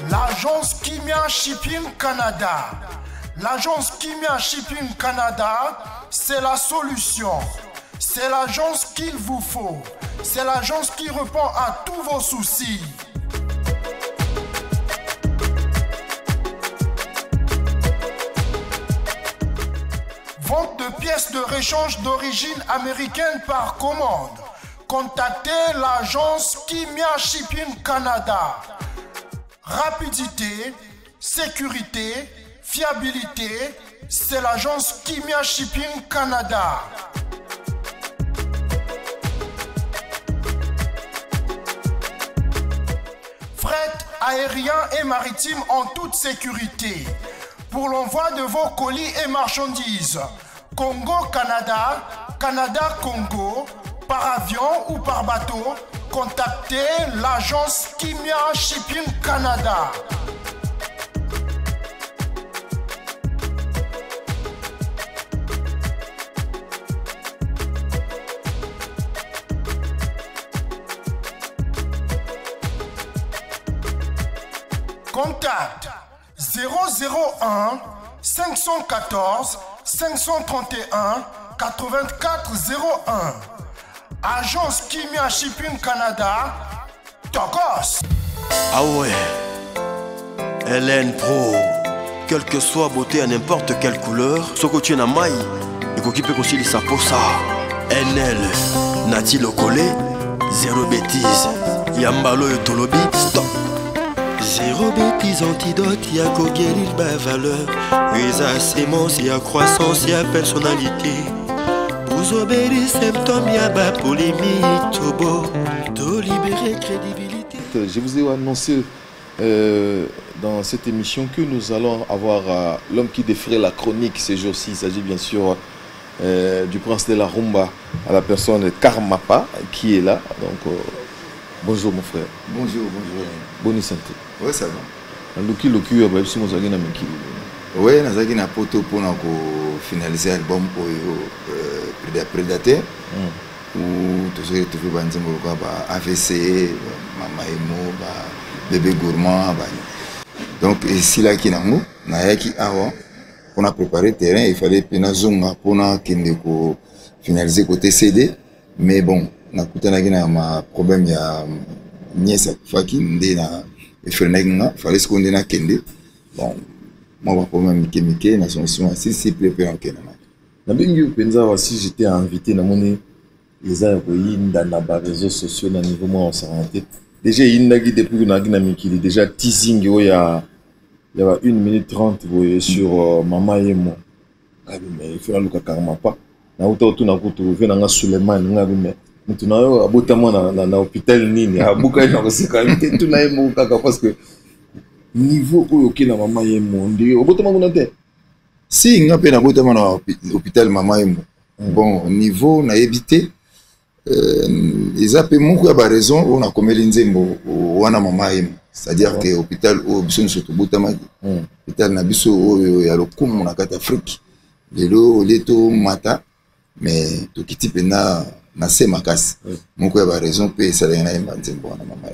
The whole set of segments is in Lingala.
L'agence Kimia Shipping Canada. L'agence Kimia Shipping Canada, c'est la solution. C'est l'agence qu'il vous faut. C'est l'agence qui répond à tous vos soucis. Vente de pièces de rechange d'origine américaine par commande. Contactez l'agence Kimia Shipping Canada. Rapidité, sécurité, fiabilité, c'est l'agence Kimia Shipping Canada. Fret aérien et maritime en toute sécurité. Pour l'envoi de vos colis et marchandises, Congo-Canada, Canada-Congo, par avion ou par bateau, contactez l'agence Kimia Shipping Canada. Contact 001 514 531 8401. Agence Kimia Shipping Canada, Tokos. Ah ouais, LN Pro, quelle que soit beauté à n'importe quelle couleur, ce que tu es en maille, et qu'on peut aussi sa peau ça. NL, Nati Lokole, zéro bêtise, Yambalo et Tolobi, stop. Zéro bêtise, antidote, y'a qu'au guérir ma valeur. Usa sémence, y'a croissance, y'a personnalité. Vous obéissez symptômes, y'a bas polémique, tout beau, tout libérer crédibilité. Je vous ai annoncé dans cette émission que nous allons avoir l'homme qui défrait la chronique ces jours-ci. Il s'agit bien sûr du prince de la rumba, à la personne Karmapa qui est là. Donc, bonjour mon frère. Bonjour, bonjour. Bonne santé. Oui, ça va. Loki, si vous avez un oui, nous avons un poteau pour finaliser l'album pour Prédateur. Où toujours retrouvé AVC, Mama Emo, Bébé Gourmand. Donc, ici là, on a préparé le terrain, il fallait pour finaliser côté CD. Mais bon, on a un problème, il y a nièce qui il fallait se qu'on ait kende. Bon, moi, je vais me nation si préparé en Kenya. Si j'étais invité dans mon les dans les réseaux sociaux, dans niveau moi on s'arrêtait. Déjà, il y a depuis que déjà teasing, il y a 1 minute 30 sur Maman et moi. Mais il faut le carrément pas. Na auto na kutu vena nga Suleiman nga bime. Mutunayo abotama na hôpital nini. Abuka na kosika mite tunaye mo kaka parce que niveau oyo ke na Maman et moi ndi obotama ngona te. Si nga pe na botama na hôpital Maman et moi. Bon, niveau na évité ils appellent mon coup à raison on a comme l'inzembo wana Maman et moi. C'est-à-dire que hôpital au biso surtout botama hôpital na biso ya lokumu na kata Afrique. Lelo leto mata mais tout qui type na c'est ma casse. Mon coup a raison que ça rien à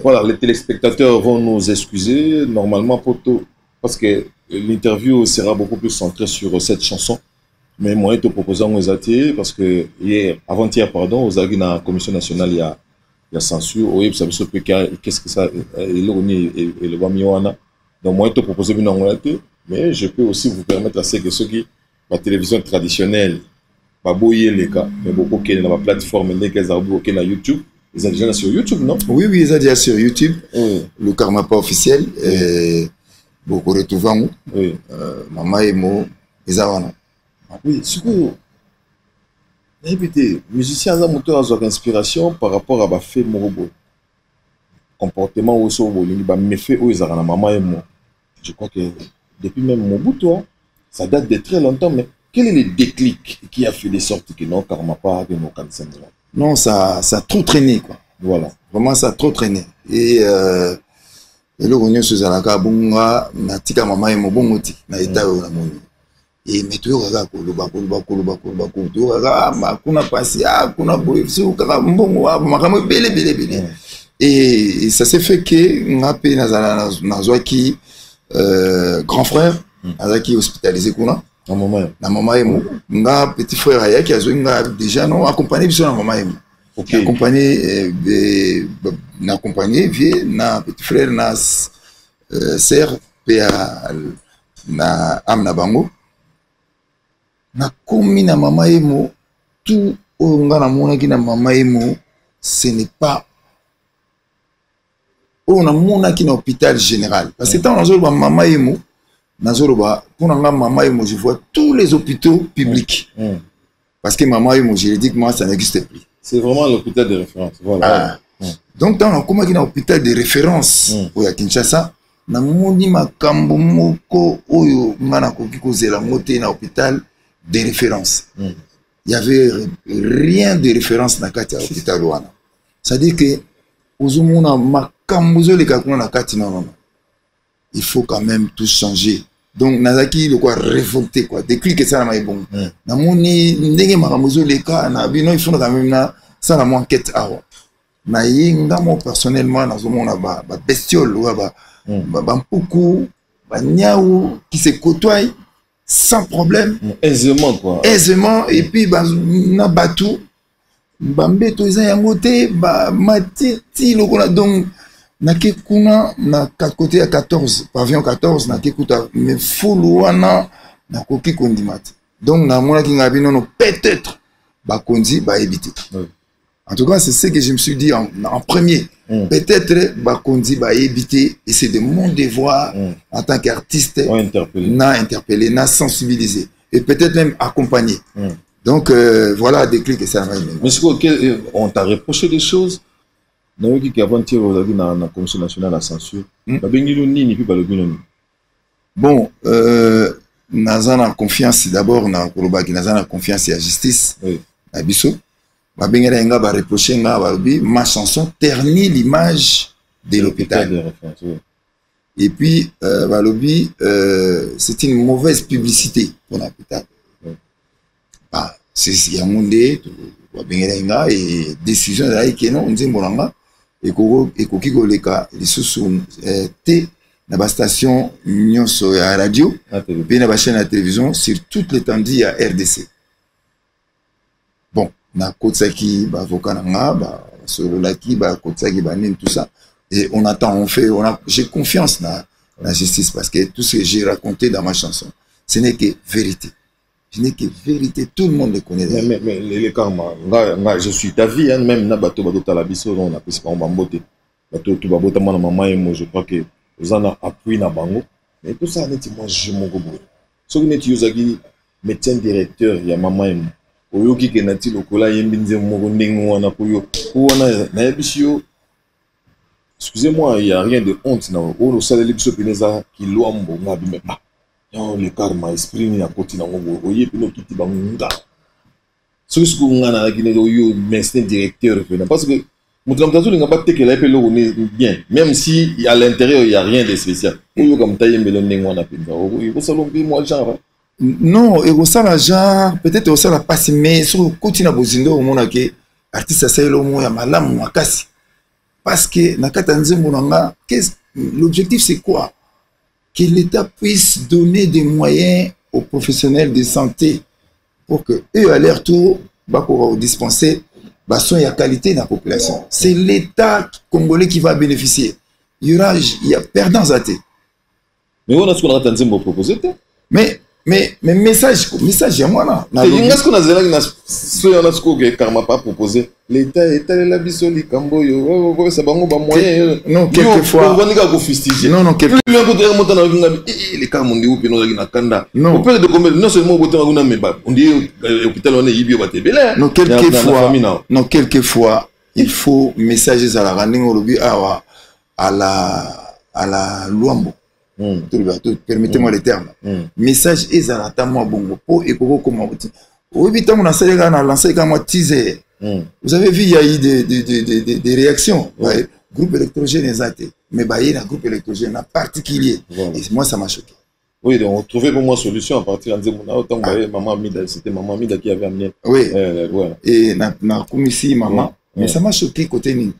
voilà, les téléspectateurs vont nous excuser normalement pour tout parce que l'interview sera beaucoup plus centrée sur cette chanson. Mais moi, je te propose aux attirer parce que hier, avant-hier, pardon, aux agents de la Commission nationale, il y a censure. Oui, ça veut dire qu'est-ce que ça et le Wamiwana. Donc moi, je te propose une enquête, mais je peux aussi vous permettre à ce que ceux qui la télévision traditionnelle, pas bouiller les cas, mais beaucoup qui dans la plateforme, les gars qui na YouTube, ils ont déjà sur YouTube, non? Oui, ils ont déjà sur YouTube. Le Karma pas officiel, beaucoup retrouvant. Oui. Maman et moi, ils ont. Oui, ce que les musiciens ont monté leur inspiration par rapport à Bafé Morobo. Comportement au sol, mais fait où ils ont Maman et moi. Je crois que depuis même Mobutu, ça date de très longtemps, mais quel est le déclic qui a fait de sorte que non, Karma pas de nos cancers? Non, ça a trop traîné, quoi. Voilà. Vraiment, ça a trop traîné. Et le Rognon Suzalaka, Bunga, Natika Maman et Mobongoti, Naïta ou Namoni. Et mais tu regardes, tu regardes, kuna pasi, kuna boyfsi, kuna mbongo, makamo bele. Et ça s'est fait que ngape nazwaki grand frère azaki hospitalisé kuna na mama emo nga petit frère ayaki azwi nga déjà non accompagné biso na mama emo accompagné vie na petit frère na sœur pe na amna bango na komi na mama emo tout nga na monaki na mama emo ce n'est pas on a monaki na hôpital général parce que tant nazoloba mama emo nazoloba pour nga mama emo je vois tous les hôpitaux publics parce que mama emo juridiquement ça n'existe plus. C'est vraiment l'hôpital de référence. Voilà. Donc tant komaki na hôpital de référence oya Kinshasa na moni makambo moko oyo nga nakoki kozela mote na hôpital de référence. Il y avait rien de référence na kati ya hôpital wana. C'est-à-dire que ozomona makambo zoleka kuna na kati non. Il faut quand même tout changer. Donc nazaki le quoi révolté quoi déclic ça na maibon. Na moni ndenge makambo zoleka na bino il faut quand même na ça la enquête awa. Na yenga mo personnellement nazomona ba bestiole ou ba mpuku ba nyau qui se côtoient sans problème aisément quoi. Aisément et puis ba na batu ba mbeto eza yango te ba matiti lokola donc na kekuna na côté à 14 pavillon 14 na kekuta mais fulu wana na koki kondimati donc na mona ki ngabi non peut-être ba kondi ba éviter. En tout cas, c'est ce que je me suis dit en premier. Peut-être Bakondi va éviter, et c'est de mon devoir en tant qu'artiste, interpeller, sensibiliser, et peut-être même accompagner. Donc voilà des clics que ça m'a aimé. Mais on t'a reproché des choses. Dans qui avant-hier dans la Commission nationale de la censure, bon, Nazana confiance d'abord, Nazana confiance et la justice, à Bissot. Ma chanson ternit l'image de l'hôpital. Et puis, c'est une mauvaise publicité pour l'hôpital. C'est Yamoundé, et décision de non, on dit et Koki Goleka, les sous la station Union sur la radio, puis la chaîne de la télévision sur toute l'étendue à RDC. Bon. Na kotsaki ba avocat nga ba sololaki ba kotsaki ba nin tout ça et on attend j'ai confiance na la justice parce que tout ce que j'ai raconté dans ma chanson ce n'est que vérité. Je n'ai que vérité, tout le monde le connaît. Mais les karma, je suis ta vie hein, même na bato bato la biso on a plus pas bambote bato tu babota mana maman et moi je crois que vous en a appui na bango mais tout ça net moi je mon gobo. Ce que net yozaki médecin directeur ya maman et oyoki kenati lokola yembinze moko ndenge wana koyo wana na yebisio excusez-moi il y a rien de honte na o saleli biso pineza kilombo ngabi meba yo le karma esprit ni na koti na ngo oye pino kiti bangunga ce que ngana na kine yo médecin directeur parce que mutu mtazo linga batekela epelo ne bien même si à l'intérieur il y a rien de spécial oyo comme tayembelo ndenge wana pinza o salombi moi genre. Non, et au sein genre peut-être au sein la passe mais sur continue bozindo au monde que artiste ça le mot ya malamu makasi parce que na katanze monanga l'objectif c'est quoi que l'État puisse donner des moyens aux professionnels de santé pour que eux à leur tour va pouvoir dispenser soins et qualité dans la population. C'est l'État congolais qui va bénéficier. Il y a perdants à thé. Mais on a ce qu'on a tenté de proposer. Mais message à moi là. Qu'est-ce qu'on a zéro na ce on a ce que karma pas proposé. L'État est la bisoli kamboyo. Ça va on va moyen. Non quelquefois. On va go fustiger. Non quelquefois. Le côté remontant na les karma ndi upi no na kanda. Non. On peut de combien non seulement boté na mais ba. On dit hôpital on est ibio baté belé. Non quelquefois il faut messager à la running olobi à la Luambo. Permettez-moi les termes. Message est à la tamo bongo po et koko comment au bitan on a lancé comme teaser. Vous avez vu il y a eu des réactions. Groupe électrogène exact. Mais il y a un groupe électrogène particulier. Et moi ça m'a choqué. Oui, donc on trouvait pour moi solution à partir de autant maman Mida, c'était maman Mida qui avait amené. Oui. Voilà. Et na comme ici maman, mais ça m'a choqué côté ni.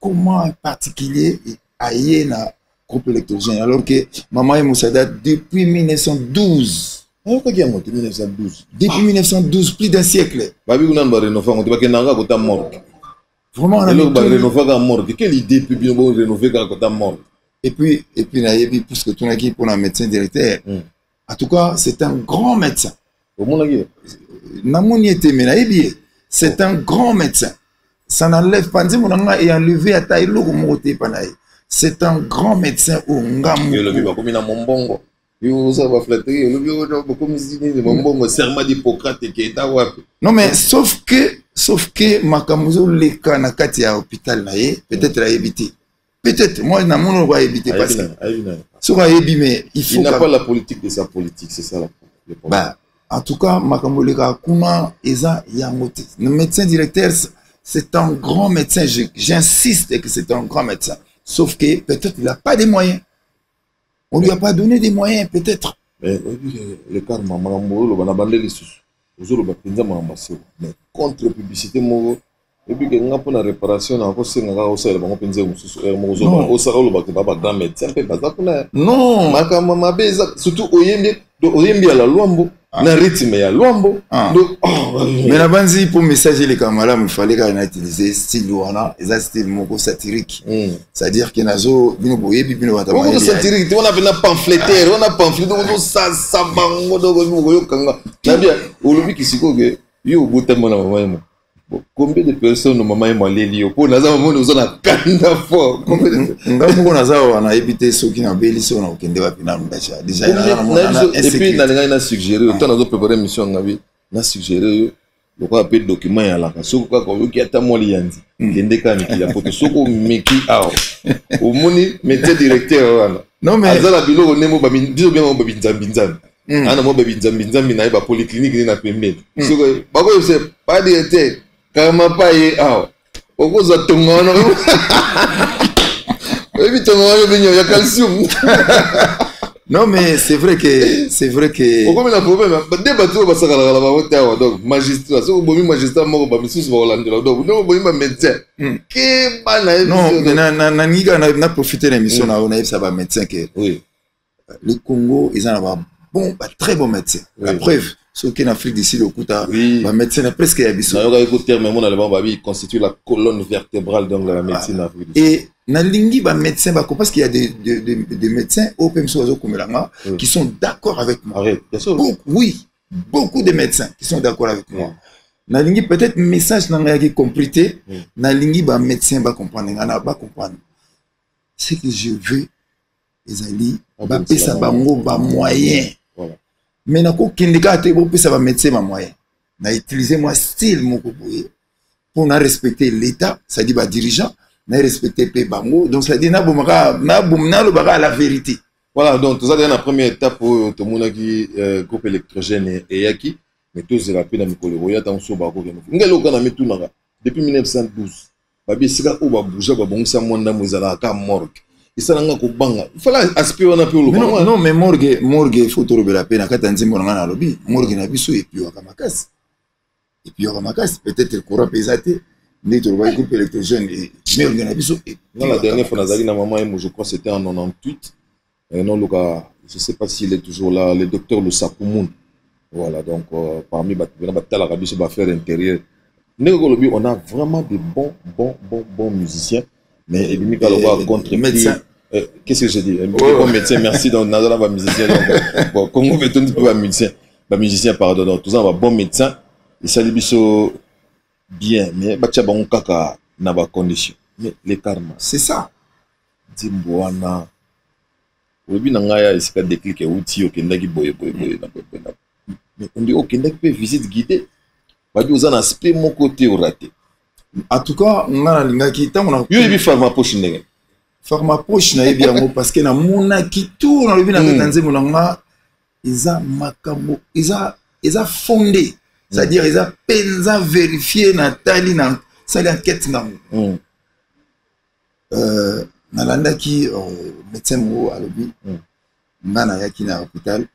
comment en particulier aïe na groupe électrogène alors que maman et Moussa date depuis 1912. Pourquoi il y a 1912? Depuis 1912, plus d'un siècle. Babi on a rénové, on va nanga kota mort. Vraiment on a rénové mort. Quelle idée puis bien bon rénover kota mort. Et puis na yebi puisque ton équipe pour un médecin directeur. En tout cas, c'est un grand médecin. C'est un grand médecin. Ça n'enlève pas et enlevé à taille lourd moté panaï. C'est un grand médecin au Ngamu. Non mais sauf que Makamuzo leka na kati ya hôpital na ye peut-être a évité. Peut-être moi na mon va éviter parce que sur mais il n'a pas la politique de sa politique, c'est ça le problème. Bah en tout cas Makamuzo leka kuna eza yangote. Le médecin directeur c'est un grand médecin, j'insiste que c'est un grand médecin. Sauf que peut-être il n'a pas de moyens. On ne lui a pas donné des moyens, peut-être. Mais le cas de Maman on a bandé les sous. Mais contre la publicité, et puis qu'il y a une réparation, on a aussi un médecin. Non, surtout Oyembi à la Luambo. Na rythme ya Luambo. Mais la banzi pour messager les camarades, il fallait qu'on utilise style wana, et ça style moko satirique. C'est-à-dire que nazo bino boye bi bino wata. Moko satirique, on a venu pamphlétaire, on a pamphlété, on a ça bango do yo kanga. Na bien, olobi kisiko ke yo botamo na maman. Combien de personnes no maman mo leli yo pour naza maman nous on a kanda fort. Ngamo naza wana éviter ceux qui na beli so na okende wa pina ndacha. Déjà et puis na suggéré autant nazo préparer mission ngabi na suggéré le quoi appelle document ya la so quoi ko ki ata mo liandi kende ka miki la poto soko miki aw au moni métier directeur wana. Non mais azala biloko nemo ba biso bien mo ba binzambinzambi. Ana mo ba binzambinzambi na ba polyclinique ni na pembeni. Soko ba ko c'est pas directeur kama paye aw okoza tongono ebi tongono binyo ya calcium. Non mais c'est vrai que pourquoi mais le problème débat tout ba sakala la ba hotel donc magistrat so bomi magistrat moko ba misusu ba holandela donc no bomi ba médecin ke bana non mais na niga na profiter l'émission na on a ça ba médecin que oui le Congo ils en ont très bon médecin la preuve ceux qui en Afrique d'ici le Kouta ba médecin est presque abisso na yoka écouter mais mon allemand ba bi constitue la colonne vertébrale donc de la médecine africaine et na lingi ba médecin ba parce qu'il y a des médecins au PMSO Komelanga qui sont d'accord avec moi. Beaucoup de médecins qui sont d'accord avec moi. Na lingi peut-être message na qui complété na lingi ba médecin ba comprendre na ba comprendre. Ce que je veux les ali ba pesa bango ba moyen. Mais na ko kindika te bo pesa ba médecin ba moyen. Na utiliser moi style moko boye pour na respecter l'état, ça dit ba dirigeant na respecter pe bango donc ça dit na bomaka na bomna lo baka la vérité. Voilà donc tout ça c'est la première étape pour tout monde qui groupe électrogène et yaki mais tout c'est rapide na mikolo roya tant so bako ke ngelo kana mitunaka depuis 1912 babi sika o ba bouger ba bongisa monda mozala ka morgue isalanga ko banga il faut aspect on a pu le non mais morgue faut to robela pena kata nzimbo na lobi morgue na biso et puis wakamakasi peut-être le courant pesaté ni tu vois groupe électrogène et mais organisation non la dernière fois nazali na maman je crois c'était en 98 non Luka je sais pas s'il est toujours là le docteur le Sapoumoun voilà donc parmi batala rabiso ba faire intérieur Négolobi on a vraiment de bons musiciens mais Ebimi Kaloba contre médecin qu'est-ce que je dis bon médecin merci donc nazala ba musicien donc bon Congo veut dire ba musicien pardon donc tous ça va bon médecin et salibiso bien mais bacha bango kaka na ba condition mais les karma c'est ça Dimboana obi na ngaya isika déclic outil okendaki boye mais on dit okendaki pe visite guidée badi oza na aspect mon côté au raté en tout cas ngana lingaki tango na yo ebi pharma poche ndenge pharma poche na ebi yango parce que na mona ki tout na lobi na nzembo na nga eza makambo eza fondé. C'est-à-dire ils ont penza vérifié Nathalie na ça l'enquête ngango nalanda ki médecin mo alobi ngana yaki na hôpital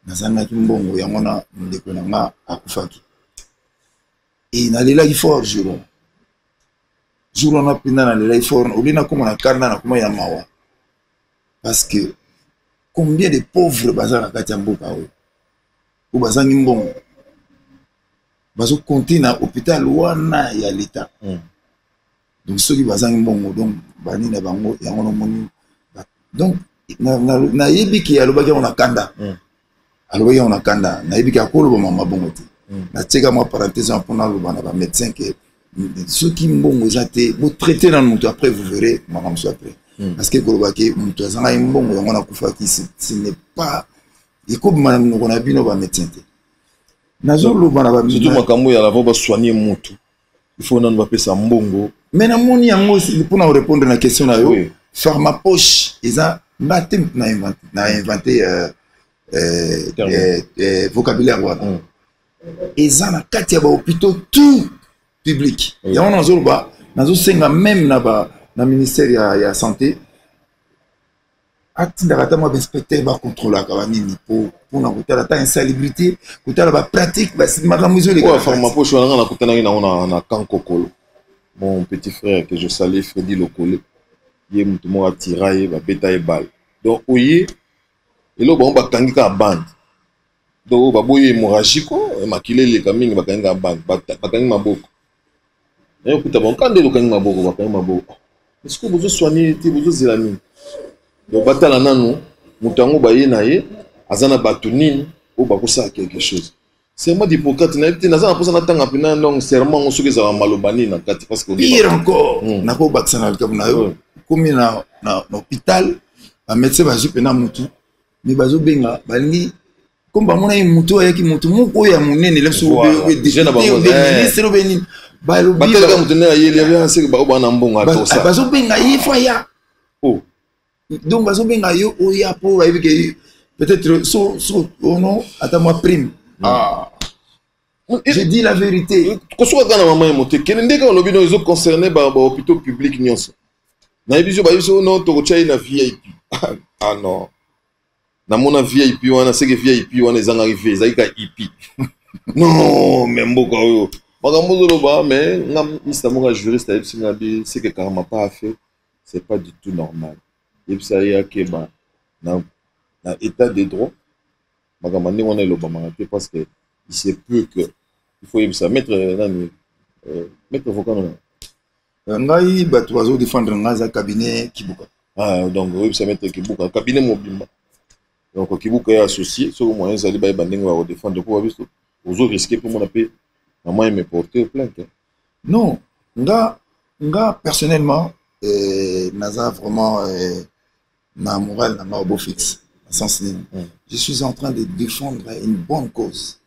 nazanga ki mbongo yango na ndeko na akufaki et nalela ki fort juro jour on a pris dans le life on a comme on a carné na comme ya mawa parce que combien de pauvres bazar na kati ya mboka oyo ou bazangi mbongo bazo compter na hôpital wana ya l'état donc ceux qui bazangi mbongo donc bani na bango yango no moni donc na yebi ki alobaki on a kanda alobaki on a kanda na yebi ki akolo mama bongo te na teka moi parenthèse pour na loba na ba médecin que ceux qui mbongo zate vous traitez dans le après vous verrez madame soit après parce que kolobaki mutu azanga mbongo yango na kufa ki ce n'est pas et comme madame on a bino ba médecin te nazo loba na ba surtout makambo ya lavo ba soigner mutu il faut nan ba pesa mbongo mais na moni yango pour na répondre na question na yo pharmapoche eza batem na inventé vocabulaire wana eza na kati ya ba hôpitaux tout public yango nazo loba nazo senga même na ministère ya santé atindaka ta mwa inspecteur bacontrôlaka banini mpona kotala ta insalubrité kotala bapratique makambo ezoleka pharmapoche wana nga nakutanaki nango na Kankokolo mon petit frère que je salue Freddy Lokole ye mutu moko atira ye babeta ye balle donc oye eloko bango bakangi kaka bande donc baboyi hémorragique makila eleka mingi bakangi kaka bande bakangi maboko naye okuta bankande lokangi maboko bakangi maboko est-ce que bozosoigne te bozozela nini donc batala nanu mutu yango baye na ye aza na bato nini oyo bakosala quelque chose serment d'Hippocrate na yebi te naza na mposa natanga mpena donc serment yango soki ezalaka maloba nini na kati parce que pire encore nakobakisa na likabu na yo komi na hôpital bamédecin bazwi mpena mutu mais bazobenga balingi comme bamona ye mutu ayaki mutu moko oyo ya monene lesoministre obe nini batelaka mutu nde ayeli seke baobana mbongo atosa bazobenga ye fo aya donc bazobenga yo oya mpo bayebi ke peut-être ono ata mwa prime je dis la vérité kosoka kaka na mama ye mote kende nde kaka olobi no ezoconcerne bahôpitaux public nyonso nayebi so bayebi so no tokotya ye na vip ah non namona vip wana seke vip wana ezangaki ve ezalaki ka ipi non me mboka oyo makambo ozoloba mais nga mista moko ya juriste ayebisi nga bi seke karama pas affaire c'est pas du tout normal yebisa ye akeba na état de droit makambo ndenge wana elobamaka te parce que il se peut que il faut yebisa maître nani maître avocat nona ngai bato bazodéfendre nga aza cabinet Kibuka donc oyebisa maître Kibuka cabinet mobimba donc Kibuka est associé soki moyen ezali bayeba ndenge bakodéfendre mpo babiso ozorisque mpo mona mpe mama me porter plainte non nga personnellement naza vraiment na moral na maobo fixe sens je suis en train de défendre une bonne cause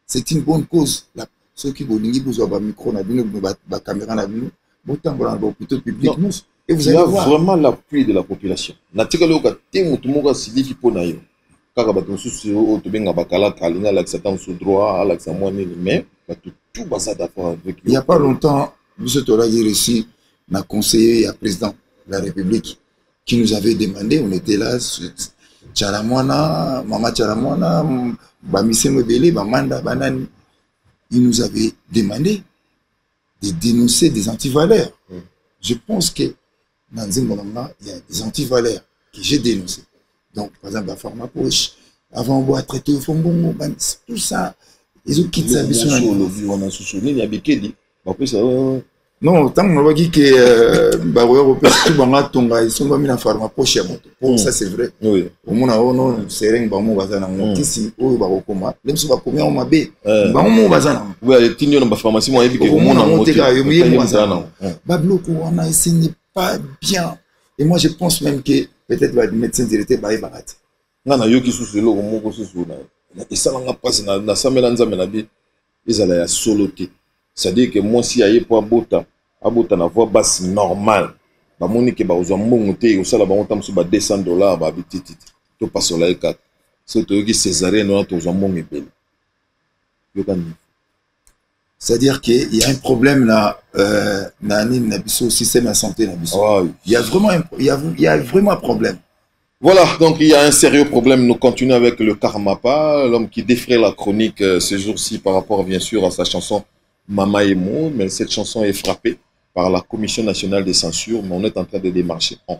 c'est une bonne cause ceux qui bolingi bozwa ba micro na bino ba caméra na bino botambola na hôpital public et vous allez voir vraiment l'appui de la population na tikalo ka te mutu moko siliki pona yo kaka bato mosusu oyo tobenga bakalaka alinga alakisa ta mosusu droit alakisa mwa nini mais bato tout baza d'accord avec il y a pas longtemps biso tolaki reçu na conseiller ya président de la République qui nous avait demandé, on était là, Tchalamwana, Mama Tchalamwana, Bamise Mebele, Bamanda, Banani, il nous avait demandé de dénoncer des antivaleurs. Je pense que dans Zimbolanga, il y a des antivaleurs que j'ai dénoncés. Donc, par exemple, la pharmapoche, avant on va traiter au fond, tout ça, ils ont quitté sa mission. Non, tant qu'on a dit que tout banga tonga ils sont pas mis en pharmapoche moto. Pour ça c'est vrai. Oui. Au moins on sering ba mo bazana ngokisi oyo ba kokoma. Même si ba komia o mabe, ba mo bazana. Oui, les tinyo na ba pharmacie mo yebi ke au moins on teka yo mo bazana. Ba bloco on a ce n'est pas bien. Et moi je pense même que peut-être le médecin directeur ba ibarati. Nga na yoki susu lo moko susu na esala nga passe na samela nzambe na bi ezala ya soloté. C'est-à-dire que moi, si je pour abota na voix basse normale, bah mon que bah aux hommes au ça là bah on tombe sur $200 bah bititi, tout passe sur la écart. C'est toi qui césarien on aux hommes c'est-à-dire qu'il y a un problème là, au système de la santé il y a vraiment un problème. Voilà, donc il y a un sérieux problème. Nous continuons avec le Karmapa, l'homme qui défraie la chronique ce jour-ci par rapport bien sûr à sa chanson Mama Emo, mais cette chanson est frappée par la Commission nationale de censure, mais on est en train de démarcher. Bon,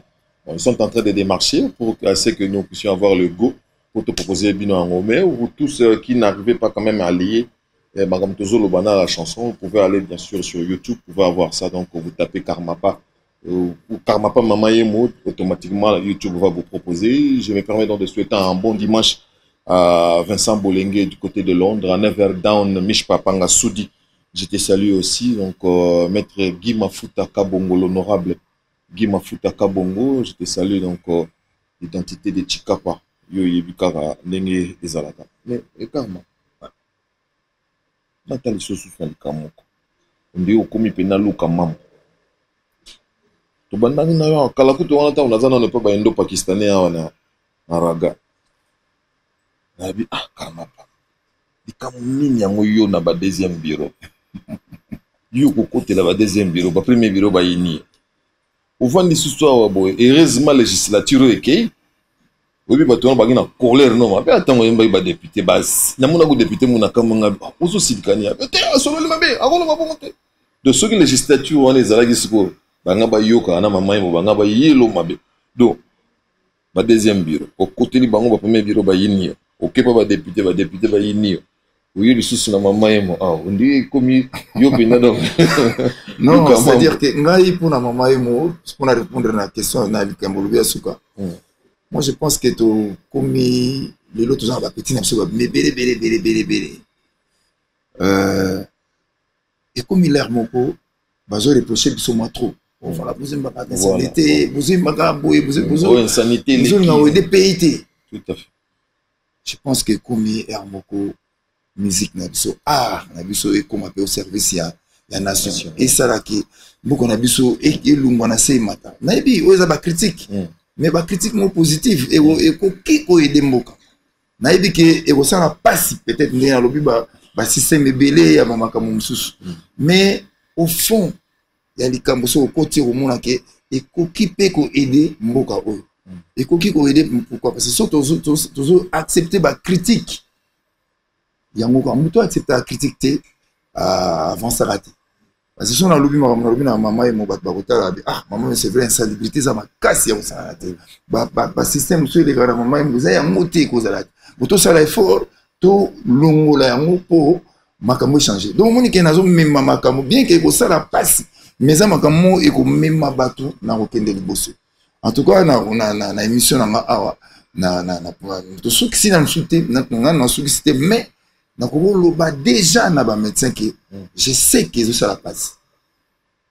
ils sont en train de démarcher pour que nous puissions avoir le go pour te proposer Bino Angomé, ou tous ceux qui n'arrivaient pas quand même à lier Madame Tozo Lobana la chanson, vous pouvez aller bien sûr sur YouTube, vous pouvez avoir ça, donc vous tapez Karmapa, ou Karmapa Mama Yemo, automatiquement YouTube va vous proposer. Je me permets donc de souhaiter un bon dimanche à Vincent Bolengue du côté de Londres, à Neverdown, Mishpapanga Soudi. Je te salue aussi, donc maître Guy Mafuta Kabongo, l'honorable Guy Mafuta Kabongo, je te salue, donc l'identité de Chikapa, yo yebikara nenge ezalaka. Mais Karma, Nathalie Sosu Kamoko, ndi okomi pena luka mamu. To bandani na yo kala kutu wana ta unazana ne pa ba indo pakistanais wana na raga. Na bi Karmapa. Dikamu nini yango yo na ba deuxième bureau. Yo kokote la ba deuxième bureau, ba premier bureau ba yini. Ovandi suswa wa boy, heureusement législature ekei. Oui, bah, tu as une colère, non, mais attends, il y a des députés, bah, il y a des députés, il y a des députés, de ceux qui législature, on les a dit, banga yoka, na mama yemo, banga yelo mabe. Donc, ba deuxième bureau, au côté du bango, ba premier bureau, ba yini, ok, pas ba député, ba yini. Oui, le sous na mama yemo, on dit comme yo bina donc. Non, c'est-à-dire que ngai pour na mama yemo, pour répondre à la question na Likambolubia Suka. Moi, je pense que comme les autres gens, mais bélé. Et comme il a mon pot, je reproché de son trop. Voilà, vous avez pas d'insanité, vous avez pas d'insanité, vous avez des PIT. Tout à fait. Je pense que comme il a mon pot, musique, art, et comme on peut au service, il y a la nation. Et ça, là, qui, beaucoup on a vu ça, et l'on a fait matin. Mais il y a des critiques. Mais ba critique mo positive et qui ko aider mboka na yebi ke e ça passe peut-être ndena lobi ba système belé ya mamaka mususu mais au fond ya likambo so côté au mona ke e ko ki pe ko aider mboka oyo e ko ki ko aider pourquoi parce que surtout toujours accepter ba critique ya mboka muto accepter la critique te avant ça rater. Parce que si on a lobby na maman et mon bat bakota maman c'est vrai insalubrité ça m'a cassé on s'en ba système sur les gars maman vous avez monté cause là pour tout ça l'effort tout longo la yango po makambo changer donc moni ke nazo même makambo bien que ça la passe mais ça makambo et ko même bato na okende liboso en tout cas na émission na awa na to soki na nsuté na soki mais donc, déjà, na ba médecin qui, je sais qu'ils ont ça la passe.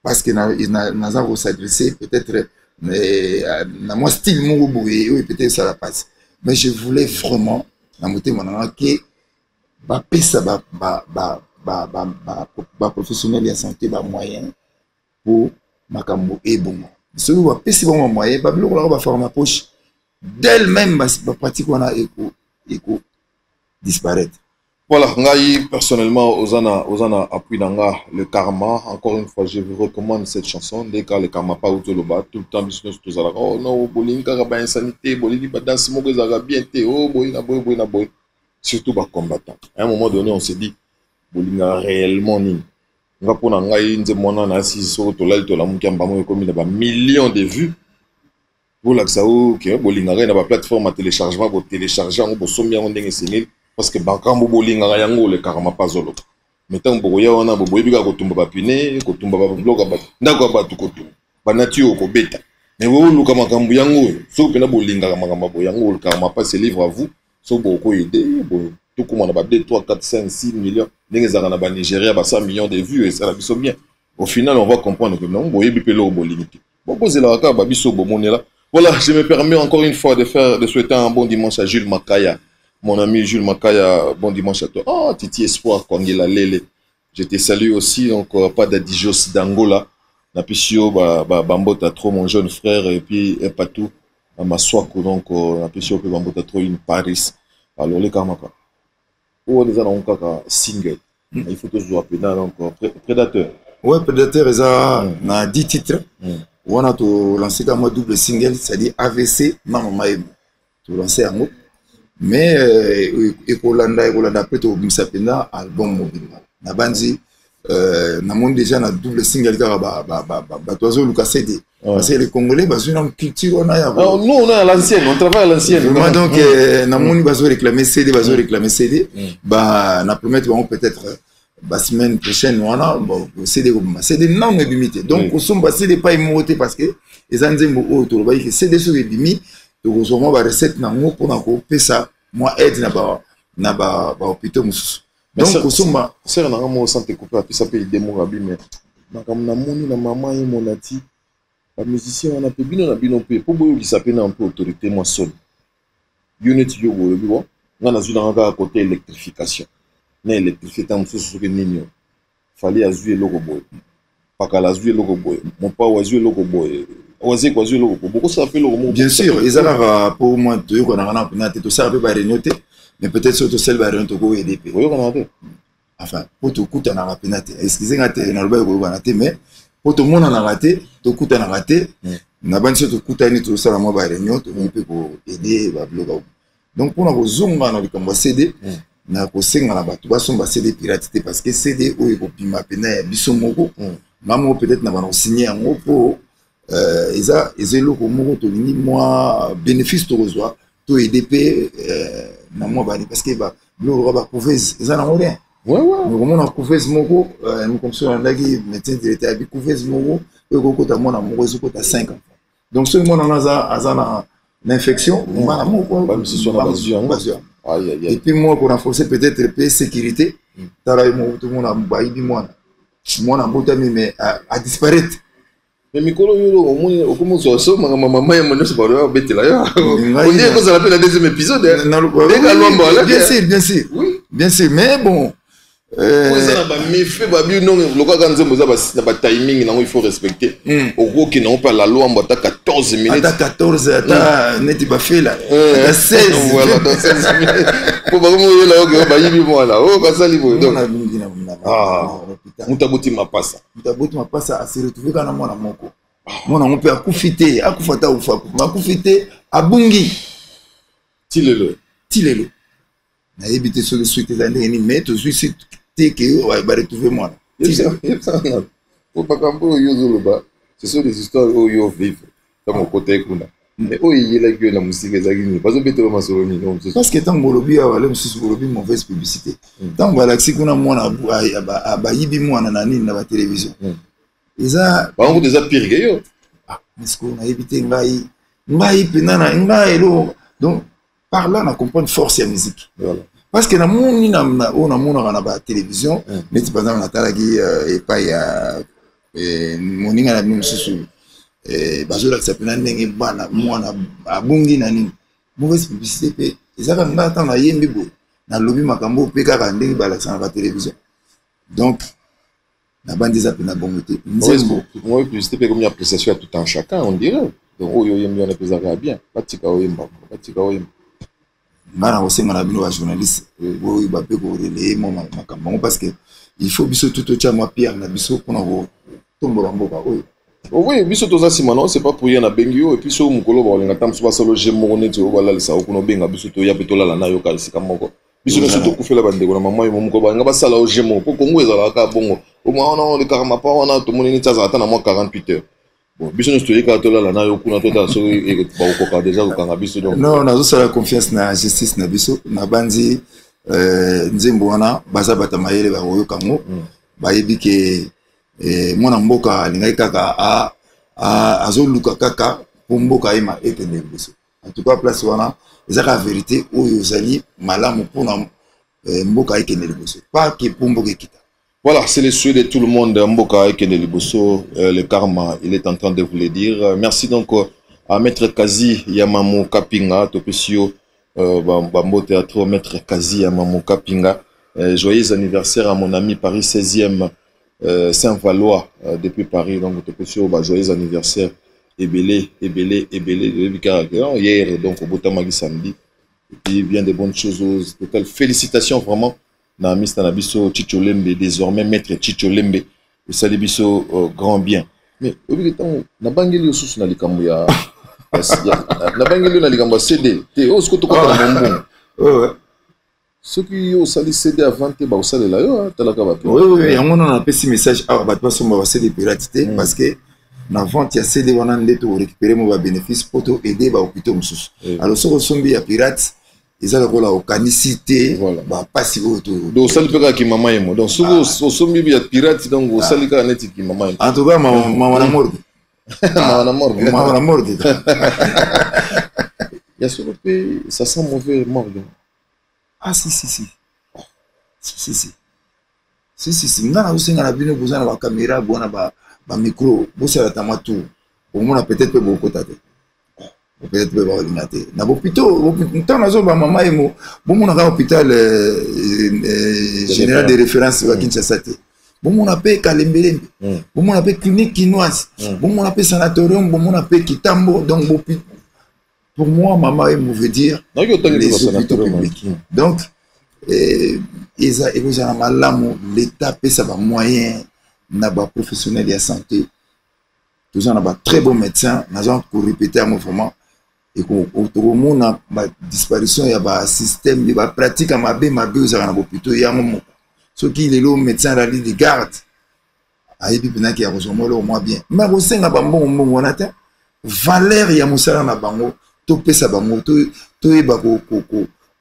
Parce que n'a pas s'adresser peut-être, na moi style mon oui peut-être ça la passe. Mais je voulais vraiment, na moté mon que, ba pesa ba professionnel de la santé ba moyen pour makambo et bon. Celui qui va pesa bon moyen, ba bloc là va faire ma poche d'elle-même ba pratique on a éco disparaître. Voilà, Ngaï, personnellement, Ozana appuie Nanga, le karma. Encore une fois, je vous recommande cette chanson. Dès que le karma pas autoloba, tout le temps, business, tout ça. Oh non, Bolinga, ba insanité, Bolinga, danse, Mogozaga, bien, oh, boy. Surtout, ba combattant. À un moment donné, on s'est dit, Bolinga, réellement, ni. Nga pour Ngaï, Nzemona, Nassi, Soto, Lalto, la Moukiamba, comme il y a millions de vues. Pour l'Axao, Bolinga, il y a une plateforme à téléchargement, pour télécharger, on sommet, on est parce que bankambo bolinga yango le karama pas zolo metan boya wana boboyi bika kotumba bapine kotumba ba bloka ba ndako ba tukotumba ba nature ko beta mais wo luka makambo yango so pena bolinga makambo yango le karama pas se livre à vous so boko aider bo tout comme on a 2 3 4 5 6 millions ndenge zaka na ba Nigeria ba 100 millions de vues et ça la biso bien au final on va comprendre que non boye bipelo bolingi bon poser la ka ba biso bo monela. Voilà, je me permets encore une fois de souhaiter un bon dimanche à Jules Makaya. Mon ami Jules Makaya, bon dimanche à toi. Oh, Titi Espoir, Kongela Lele. Je te salue aussi, donc pas d'Adijos d'Angola. Napissio, Bambota trop, mon jeune frère, et puis Epatou, Maswako, donc Napissio, Bambota trop, une Paris. Alors, les Kamaka. Où on est en single. Il faut toujours appeler, donc Prédateur. Ouais, Prédateur, ils ont 10 titres. On a lancé comme un double single, c'est-à-dire AVC, Maman Maïm. Tu lancé un mot. Mais Ekolanda après to Msapena album mobile. Na banzi namoni déjà na double single kaka bato azoluka CD. Parce que les Congolais bazwi na culture on a ya. Nous on est à l'ancienne, on travaille à l'ancienne. Vraiment donc namoni bazo réclamer CD, réclamer CD. Bah na promettre peut-être la semaine prochaine wana bon CD comme CD non mais limité. Donc on somba CD pas immoté parce que les anzembo auto ba que CD sur bimi donc on va recette na ngo pour na ko pesa moi aide na ba hôpital mususu. Donc kusumba sera na mo santé couper puis ça peut démo rabi mais na moni na maman et mon ati ba musicien on a pe bino na bino pe pour boyo qui s'appelle un peu autorité moi seul unity yo go bi bon na zuna nga côté électrification na électrification mususu ke ninyo fallait azui logo boy pakala azui logo boy mon pa azui logo boy oaze ko azui logo boy beaucoup ça fait logo bien sûr ils ont pour moi to yo na na na te ça peut pas rénoter. Mais peut-être surtout celle va rien te go aider. Enfin, pour tout coup, tu as raté. Excusez-moi, tu as raté, mais pour tout le monde, on a raté. Tout coup, tu as raté. Na ban surtout coup, tu as tout ça, moi, va réunion, tu peux pour aider, va bloquer. Donc, pour nous zoom dans le camp CD, na ko senga na bato ba somba CD pirateté parce que CD o e ko pima pena biso moko. Maman peut-être na ba signer en pour eza loko moko to ni moi bénéfice to reçoit to EDP na moi bani parce que ba lo ba couveuse eza na rien. Ouais. Nous on a couveuse moko nous comme ça on a dit médecin directeur abi couveuse moko e ko ta mona moko e ko ta 5 ans. Donc ce monde a l'infection mona moko ba monsieur na bazio. Et puis moi pour renforcer peut-être la sécurité tara mo tout monde a baïbi moi na botami mais à disparaître. Mais Mikolo yo au comment ça so maman ya mona se ba betela ya. On dit que ça l'appelle le deuxième épisode. Bien sûr. Oui. Bien sûr mais bon ça ba méfait ba bi non le cas quand ça ba timing non il faut respecter. Au gros qui n'ont pas la loi en 14 minutes. À 14 à net pas fait là. À 16 voilà dans 16 minutes. Pour pas comment là OK ba yibi moi là. Oh ça libo. Donc mutabuti mapasa. Mutabuti mapasa a se retrouver quand moi na moko. Moi na on peut akufite, akufata ufa. Akufite abungi. Tilelo. Na éviter sur le suite des années ni mais tout suite que va retrouver moi. Faut pas campo yo zoloba. Ce sont des histoires où yo vivent dans mon côté kuna. Mais où il y a la gueule la musique ezagini. Pas obéter ma soloni non. Parce que tant bolobi a valeur sur bolobi mauvaise publicité. Tant galaxy kuna mona ba yibi mona na nini na ba télévision. Eza ba on déjà pire que yo. Mais ce qu'on a évité ngai penana ngai lo. Donc par là on comprend force la musique. Voilà. Parce que na moni na mona na ba télévision mais par exemple na talaki et pas ya moninga na mususu bazola sapena ndenge bana mwana abungi na nini mauvaise publicité pe ezaka ngata na yembi bo na lobi makambo pe kaka ndenge balakisa na télévision donc na bandi zapena bongote moi publicité pe comme une appréciation à tout un chacun on dirait donc oyo yembi on apprécie bien batika oyemba ngana osenga na bino ba journaliste oyo ba pe ko relayer mo makambo parce que il faut biso tout au chama pierre na biso pour na tombola mboka oyo. Oui, biso toza simano c'est pas pour y na bengio et puis so mukolo ba lenga tam so ba solo jemo ne to ba la sa okuno benga biso to ya petola la na yo ka sika moko. Biso no to kufela bande ko na mama yo muko ba nga ba sala o jemo ko kongo ezala ka bongo. O mwa na le karma pa wana to moni ni tsaza ata na mo 48 heures. Bon, biso no story ka to la na yo kuna to ta so e ba ko ka déjà ko ka biso donc. Non, na zo sala confiance na justice na biso na bandi nzembo wana baza bata mayele ba oyo kango. Ba yebi ke mwana mboka alingai kaka azoluka kaka po mboka ema ekende liboso. En tout cas place wana ezaka vérité oyo ozali malamu mpona mboka ekende liboso pas que po mboka ekita. Voilà, c'est le souhait de tout le monde mboka ekende liboso. Le karma il est en train de vous le dire. Merci donc à Maître Kazi Yamamu Kapinga Topesio Bambo Théâtre Maître Kazi Yamamu Kapinga. Joyeux anniversaire à mon ami Paris 16e Saint-Valois depuis Paris, donc joyeux anniversaire Ebélé hier donc au Botamagi samedi et puis bien de bonnes choses. Totales félicitations vraiment na Mr Nabiso Chicho Lembe désormais maître Chicho Lembe et salut biso grand bien. Mais au bout du temps na bangeli osusu na likambo ya na bangeli na likambo CD te o ce que to ko na bonbon. Ouais. ceux qui ont sali CD avant te ba osale la yo talaka ba oui on a un petit message à ba pas sur ma CD piratité parce que na vente ya CD wana ndeto récupérer mo ba bénéfice pour to aider ba hôpitaux mususu alors ce sombi ya pirate ils ont la canicité ba passi auto donc sali peka ki mama yemo donc sogo sombi ya pirate donc osali ka neti ki mama yemo en tout cas mama na morgue mama na morgue ya sogo pe ça sent mauvais morgue. Ah si ngana usenga na bino bozana ba caméra bona ba micro bosala tamatu omona peut-être pe beaucoup tate peut-être pe ba ordinateur na hôpital tant nazo ba mama emo bomona ka hôpital général de référence wa Kinshasa te bomona pe Kalembelembe bomona pe clinique chinoise bomona pe sanatorium bomona pe Kitambo donc pour moi, maman, il veut dire les hôpitaux publics. Donc, l'État paie ça moyen, n'a pas professionnel de la santé. Tous en a très bons médecins, nous avons répété un mouvement. Et qu'au monde, a disparition, il y a un système, il y a une pratique à ma aux hôpitaux, il y a un moment. Ceux qui sont là, médecins, la ligne de garde, il y a qui a rejoint au moins bien. Mais au sein de la banque, valeur, il y a Moussala na bango. To pesa bango to eba ko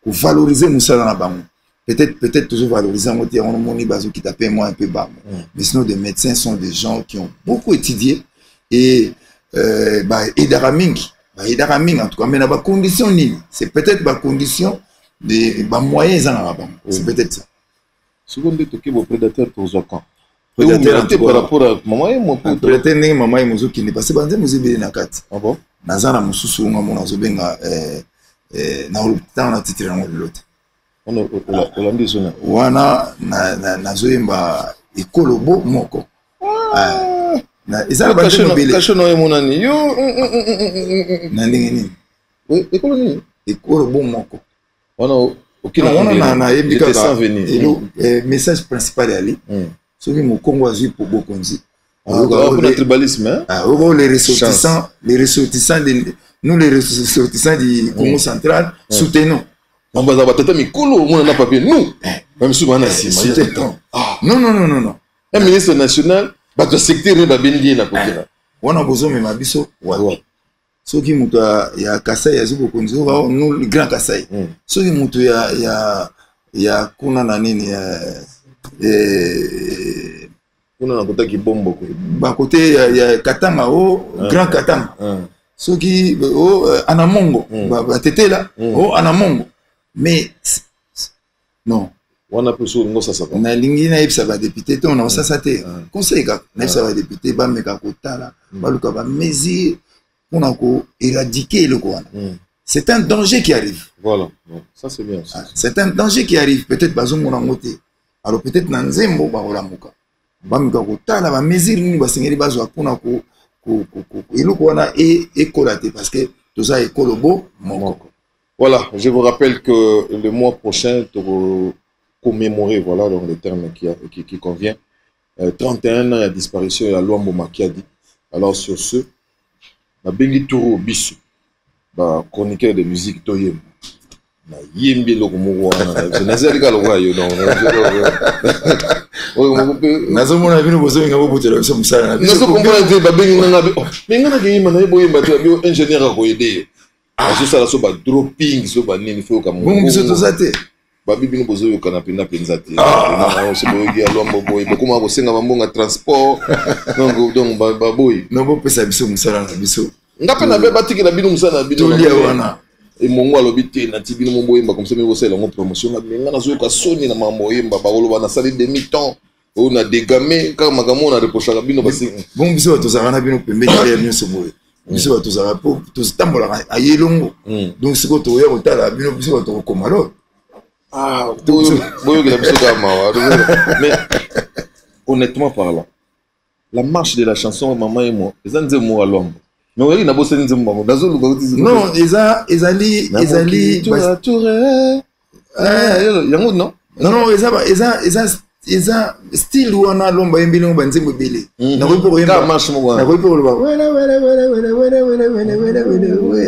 valoriser musala na bango peut-être toujours valoriser on dit on moni bazo qui tape moi un peu bas mais sinon des médecins sont des gens qui ont beaucoup étudié et idaraming en tout cas mais na ba condition ni c'est peut-être ba condition de ba moyens en bango c'est peut-être ça seconde to ki bo prédateur pour Zokan prédateur par rapport à maman et mon prédateur ni maman et mozo qui ne passe pas nous ébélé na kati ah bon nazana mususu nga mona zobenga na hôpital na titre na l'autre on a zona wana na zoyemba ekolobo moko na ezala ba tshobele kashono e monani yo na ndenge nini ekolo nini ekolobo moko wana okina na yebika le message principal ali soki mokongo azwi po bokonzi le tribalisme, les ressortissants nous les ressortissants du Congo central soutenons. On va avoir tata mikolo, on n'a pas nous. Même si on a non. Un ministre national, bah le secteur va bien lié la côté. On a besoin de ma biso. Ouais. Ceux qui montent ya Kasai ya zuko konzo, nous le grand Kasai. Ceux qui montent ya kuna na nini on a un côté qui bombe beaucoup. Bah côté il y a Katanga grand Katanga. Ceux qui Anamongo, bah t'étais là, Anamongo. Mais non. On a plus souvent ça. On a lingi na ça va député, on a ça saté. Conseil gars, na ça va député, ba meka kota là, ba luka ba mesure pour ko éradiquer le quoi. C'est un danger qui arrive. Voilà. Ça c'est bien. C'est un danger qui arrive. Peut-être bazo mona ngoté. Alors peut-être na nzembo ba olamuka. Bamika kotala ba mesure ni basengeli bazwa kuna ko eloko wana ekolaté parce que tout ça ekolobo moko. Voilà, je vous rappelle que le mois prochain pour commémorer voilà dans les termes qui convient 31 ans de disparition de Luambo Makiadi. Alors sur ce na bengi turu bisu ba chroniqueur de musique toyem na yembi loko moko wana nazali ka lokwa yo donc nazo mona bino bozo nga bobutela biso musala nazo komona te babengi nga be mais nga na kiyima na boyemba te bio ingénieur ko aider azo sala so ba dropping so ba nini fo ka mo bon biso to zate babi bino bozo yo kana penda penza te na so boyi ya lombo boyi bakoma ko senga bambonga transport donc ba boyi no bo pesa biso musala na biso ngapa na be batiki na bino musala na bino to lia wana et mongo alobité na tibino mo boyemba comme ça me bosela ngo promotion na nga na zo ka soni na mambo yemba ba koloba na sali demi temps on a dégamé quand magamon a reproché à bino basi bon biso to zara na bino pembe derrière nous so boye biso to zara po to tambola ayelongo donc siko to ya kotala bino biso to komalo boyo la biso ka mawa mais honnêtement parlant la marche de la chanson maman et moi les anze mo alombo mais oui na bosse nze mo dazo lu ko tizi non ezali yango non eza style wana lomba yembili ngo banzembo bele na ko po yemba marche mo wana na ko po loba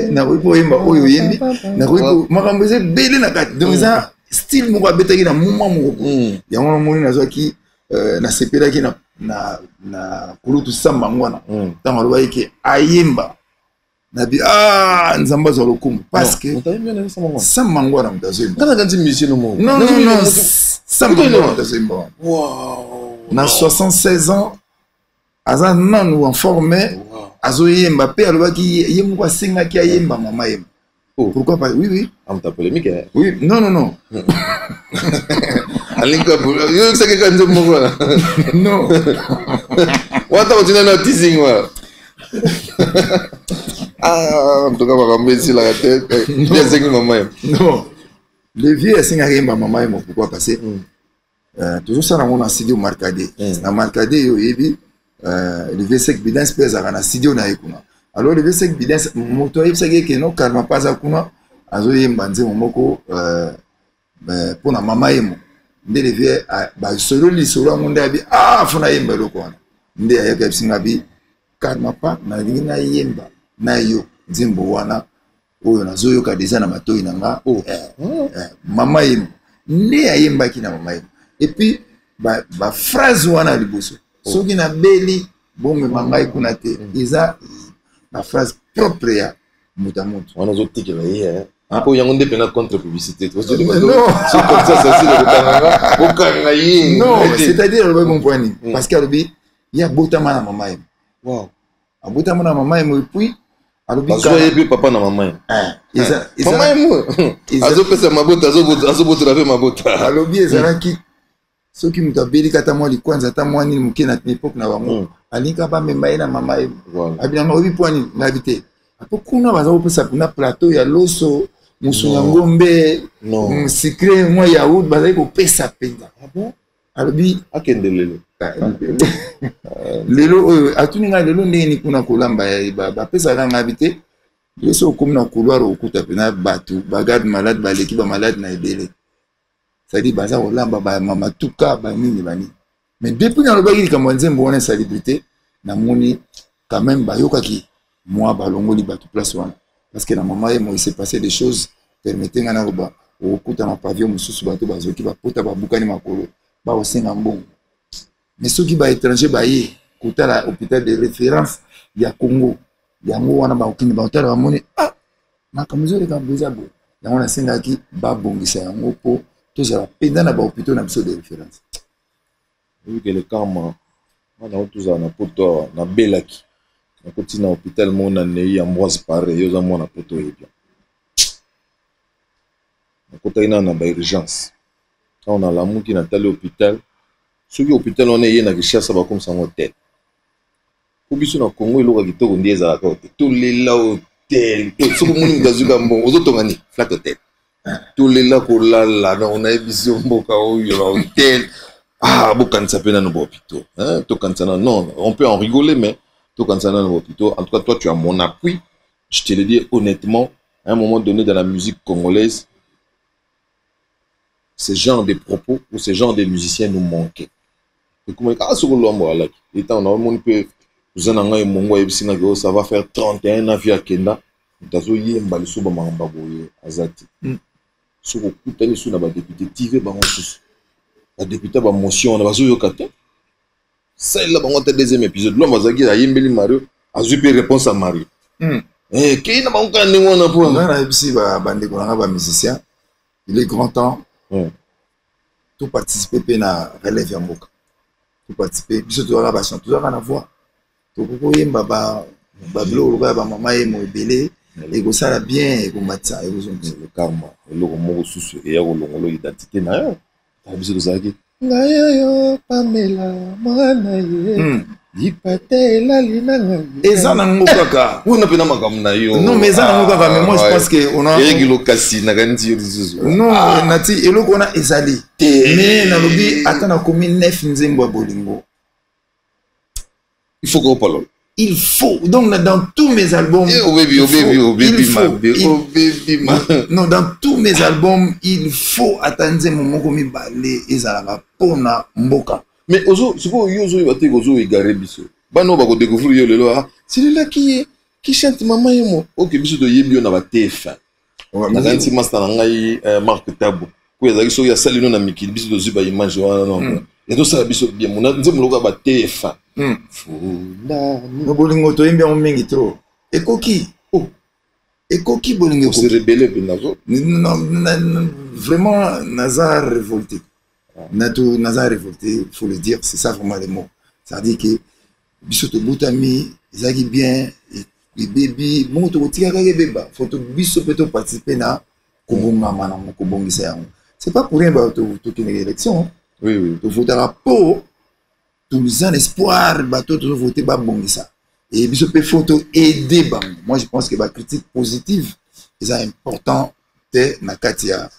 na ko po yemba oyo yembi na ko po makambo eza bele na kati donc eza style moko abetaki na moment moko yango na moni nazwaki na sepelaki na kulutu samba ngwana ntango alobaki ke ayemba nabi nzambe azwa lokumu parce que samba ngwana moto azoyemba non samba ngwana moto azoyemba na 76 ans aza nanu en forme azoyemba pe alobaki ye moko asengaki ayemba mama yemba. Pourquoi pas? Oui. On t'a polémique. Oui, non. Non. On t'a continué notre teasing. En tout cas, on va mettre sur la tête. Bien c'est que maman. Non. Le vieux est maman. Pourquoi passer? Toujours ça, on a studio Marcadé. Na Marcadé, le vieux c'est que bidin espèce à la studio na ekuna. Alors le V5 bidens moto yebisaki ke no karma paza kuna azoyemba nzembo moko pour na mama yemo nde le vie ba solo li solo ngonde abi funa yemba loko wana nde ayaka bisinga bi karma pa na lina yemba na yo nzembo wana oyo nazoyoka deja na matoyi nanga mama yemo nde ayemba ki na mama yemo et puis ba phrase wana liboso soki na beli bombe mangai kuna te iza la phrase propre ya mutamutu. On a d'autres qui là pour y avoir des contre publicité. Non, c'est-à-dire le bon point parce qu'il y a botama na mama yem. Wow. A botama na mama yem et puis alobi ka puis papa na mama yem. Mama yem. Azo pesa mabota azo bota la mabota. Alobi ezalaki soki mutu abeli kata mwa likwanza ata mwa nini moke na époque na bango alinga bamemba ye na mama ye abinanga obi mpo nini nayebi te apo kuna baza kopesa kuna plateau ya loso musu ya ngombe secret mwa yaourt bazali kopesa mpenza alobi akende lelo lelo oyo atuni ngai lelo ndenge ni kuna kolamba bapesaka ngai te leso okomi na couloir okuta mpena bato bagarde malade baleki bamalade na ebele c'est-à-dire baza kolamba bamama tuka banini banini mais depuis na lobaki likambo nzembo wana célébrité namoni quand même bayokaki moi balongoli bato place wana parce que na mama ye il s'est passé des choses permettez nga na loba okuta na pavillon mosusu bato bazoki bapota babukani makolo baosenga mbongo mais soki baétranger baye kotala hôpital de référence ya Congo yango wana baokini baotala bamoni makambo ezoleka mpenza boye yango nasengaki babongisa yango mpo tozala penda na bahôpitaux na biso de référence. Oui, que le karma, on a tous un poto na belaki. Na koti na hôpital mon année Ambroise Paré, yo za mona poto e bien. Na kota ina na ba urgence. Quand on a l'amour qui na tali hôpital, soki hôpital on est na richesse ba comme ça hôtel. Ko biso na Congo elo ka kitoko ndieza ka hôtel. Tout les là hôtel. Soko moni ngazuka mbongo, ozo tongani flat hôtel. Tous les là ko la on a vision mboka oyo hôtel. Bokanisa pena no hôpital. To kansana non, on peut en rigoler mais to kansana no hôpital. En tout cas toi tu as mon appui. Je te le dis honnêtement, à un moment donné dans la musique congolaise, ce genre de propos ou ce genre de musiciens nous manquaient. Et comment ça va faire 31 ans via Kenda. Tazo yemba le soba mamba boye azati. Soko kutani sou na ba député TV bango susu. La député ba motion na bazo yokate. C'est là bango deuxième épisode. L'homme azaki a yembeli Mario, azu pe réponse à Mario. Qui na bango kande ngona pour na ebisi ba bande ko na ba musicien. Il est grand temps. Tout participer pe na relève ya mboka. Tout participer biso to la ba chanter toujours na voix. To ko yemba ba blo ba mama yemo ebele. Et que ça bien et que matza et le karma le mot sous et le identité na yo ta biso de zaki ngayo Pamela mwana ye dipate la lina et ça na ngokaka on a pena makam na yo non mais ça na ngokaka mais moi je pense que on a réglo kasi na ganti yo non nati eloko on a ezali mais na lobi atana komi 9 nzembo bolingo il faut qu'on parle. Il faut, donc dans tous mes albums, non, dans tous mes albums, il faut attendre mon comme balé et ça va pona mboka. Mais ozo, c'est quoi yozo yate ozo égaré biso. Bano ba ko découvrir le lo. C'est là qui chante maman yemo. OK, biso de yebio na ba TF. Na ganti master na ngai Marc Tabou. ko ezali so ya salino na mikili biso dozi ba image wana non et donc ça biso bien mon nzembo loka ba TF funda no bolingo to yimbi mingi trop ekoki ekoki bolingo se rebeller benazo vraiment Nazar révolté Nazar révolté faut le dire c'est ça vraiment les mots ça veut dire que biso to butami ezaki bien les bébés bon to tika ka beba faut to biso peut participer na kobonga mana ko bongisa yango c'est pas pour rien ba to une élection oui to votera pour tous les espoirs ba to voter ba bongisa et biso peut photo aider ba moi je pense que ba critique positive c'est important te na katia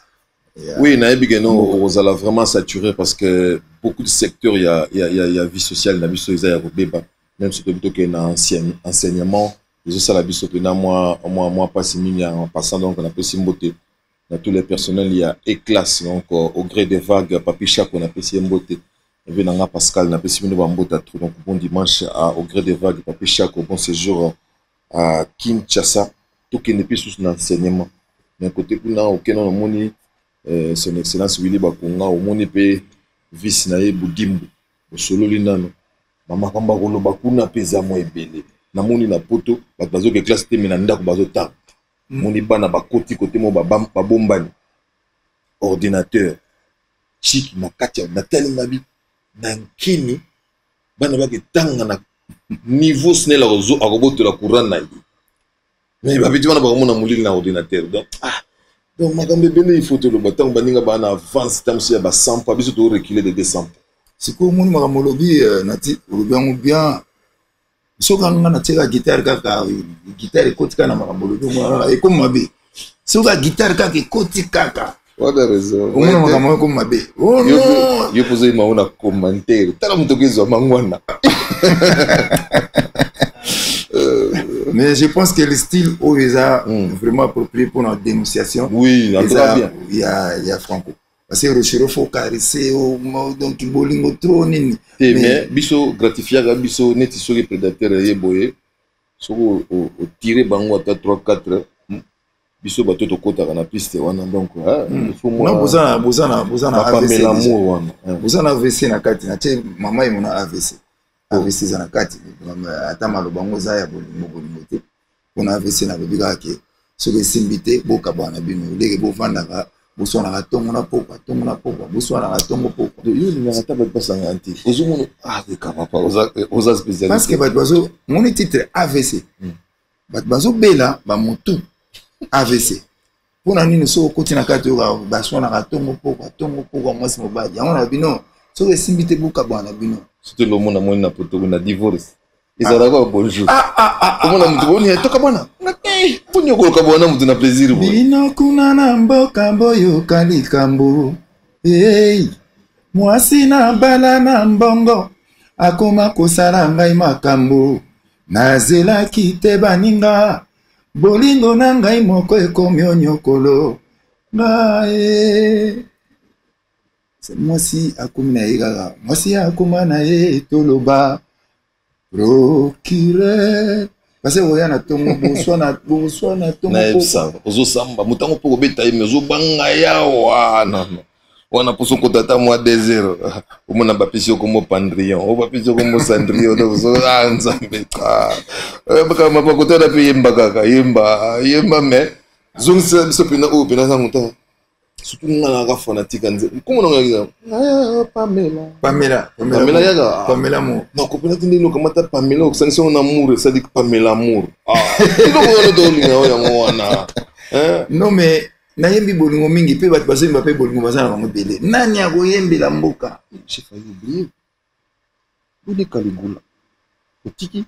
oui na ebigeno ozala vraiment saturé parce que beaucoup de secteurs il y a vie sociale na biso eza ya kobeba même si plutôt que na enseignement les ça la biso pena moi pas mini en passant donc on a aussi mboté dans tous les personnels il y a classe donc au gré des vagues papi chaque on a aussi mboté et bien nga Pascal na aussi mino ba mbota tout donc bon dimanche au gré des vagues papi chaque au bon séjour à Kinshasa tout qui n'est plus sous l'enseignement mais côté kuna auquel on moni son excellence Willy Bakonga au moni pe vice nae Budimbu au solo linano mama kamba kolo bakuna peza mo ebele na moni na poto bato bazo ke classe te mena ndako bazo ta moni bana bakoti côté mo babombani ordinateur chic na katia na tele mabi na nkini bana bake tanga na niveau snela ozo akoboto la courant na yi mais ba biti bana ba mona mulili na ordinateur donc makambe bele il faut te le batang baninga bana avance tamsi ya ba 100 pas biso to reculer de 200 c'est comme mon makamolobi nati olobi bien soka nga na teka guitare kaka guitare kotika na makamolobi moi et comme mabe soka guitare kaka kotika kaka what a raison on a makamolobi comme mabe oh non yo posé maona commentaire tala mutokezo mangwana mais je pense que le style est vraiment approprié pour notre dénonciation. Oui, bien. Il y a Franco. Parce que Rochero faut caresser donc bolingo trop nini. Mais biso gratifier biso neti sur les prédateurs et boye. So au tirer bango à 3 4 biso bato to kota na piste wana donc il faut moi. Non bozana AVC l'amour wana. Bozana AVC na kati na che mama ye mona AVC. AVC za na kati ata maloba ngo za ya bolingo te. On AVC na bobika ke so ke simbite boka bana bino leke bo vanda boswana ka tongo na pokwa boswana ka tongo pokwa yo ni ngata ba pasanga anti ozumono de kapapa oza spécialiste parce que bat bazo mon titre AVC bat bazo bela ba motu AVC pona nini so koti na kati yo baswana ka tongo pokwa mwasi mobadi yango na bino so ke simbite boka bana bino c'était le monde na na poto na divorce ezala ko bonjour comment na mutu boni toka bana punyo ko ka bana mutu na plaisir bo bino kuna na mboka mboyo kalikambo mwasi na bala na mbongo akoma kosala ngai makambo nazelaki te baninga bolingo na ngai moko ekomi onyokolo ngai mwasi akomi na ye kaka mwasi akoma na ye toloba procureur parce que oya na tongo boswana tongo na ozo samba mutango poko beta ye mezo banga yawa non wana poso kotata moi 2-0 omona bapisi okomo Pandrion o bapisi okomo Cendrillon donc so nzambe baka mapakota na pe yemba kaka yemba mais zongisa biso pena o pena sanguta surtout ngala ka fanatique nze comment on regarde Pamela yaga Pamela mo na ko pena tindi no kamata Pamela ko sanction na amour ça dit Pamela amour ilo ko do linga ya mwana non mais na yembi bolingo mingi pe bat bazemba pe bolingo bazana bango bele nani akoyembela mboka j'ai failli oublier Boni Caligula otiki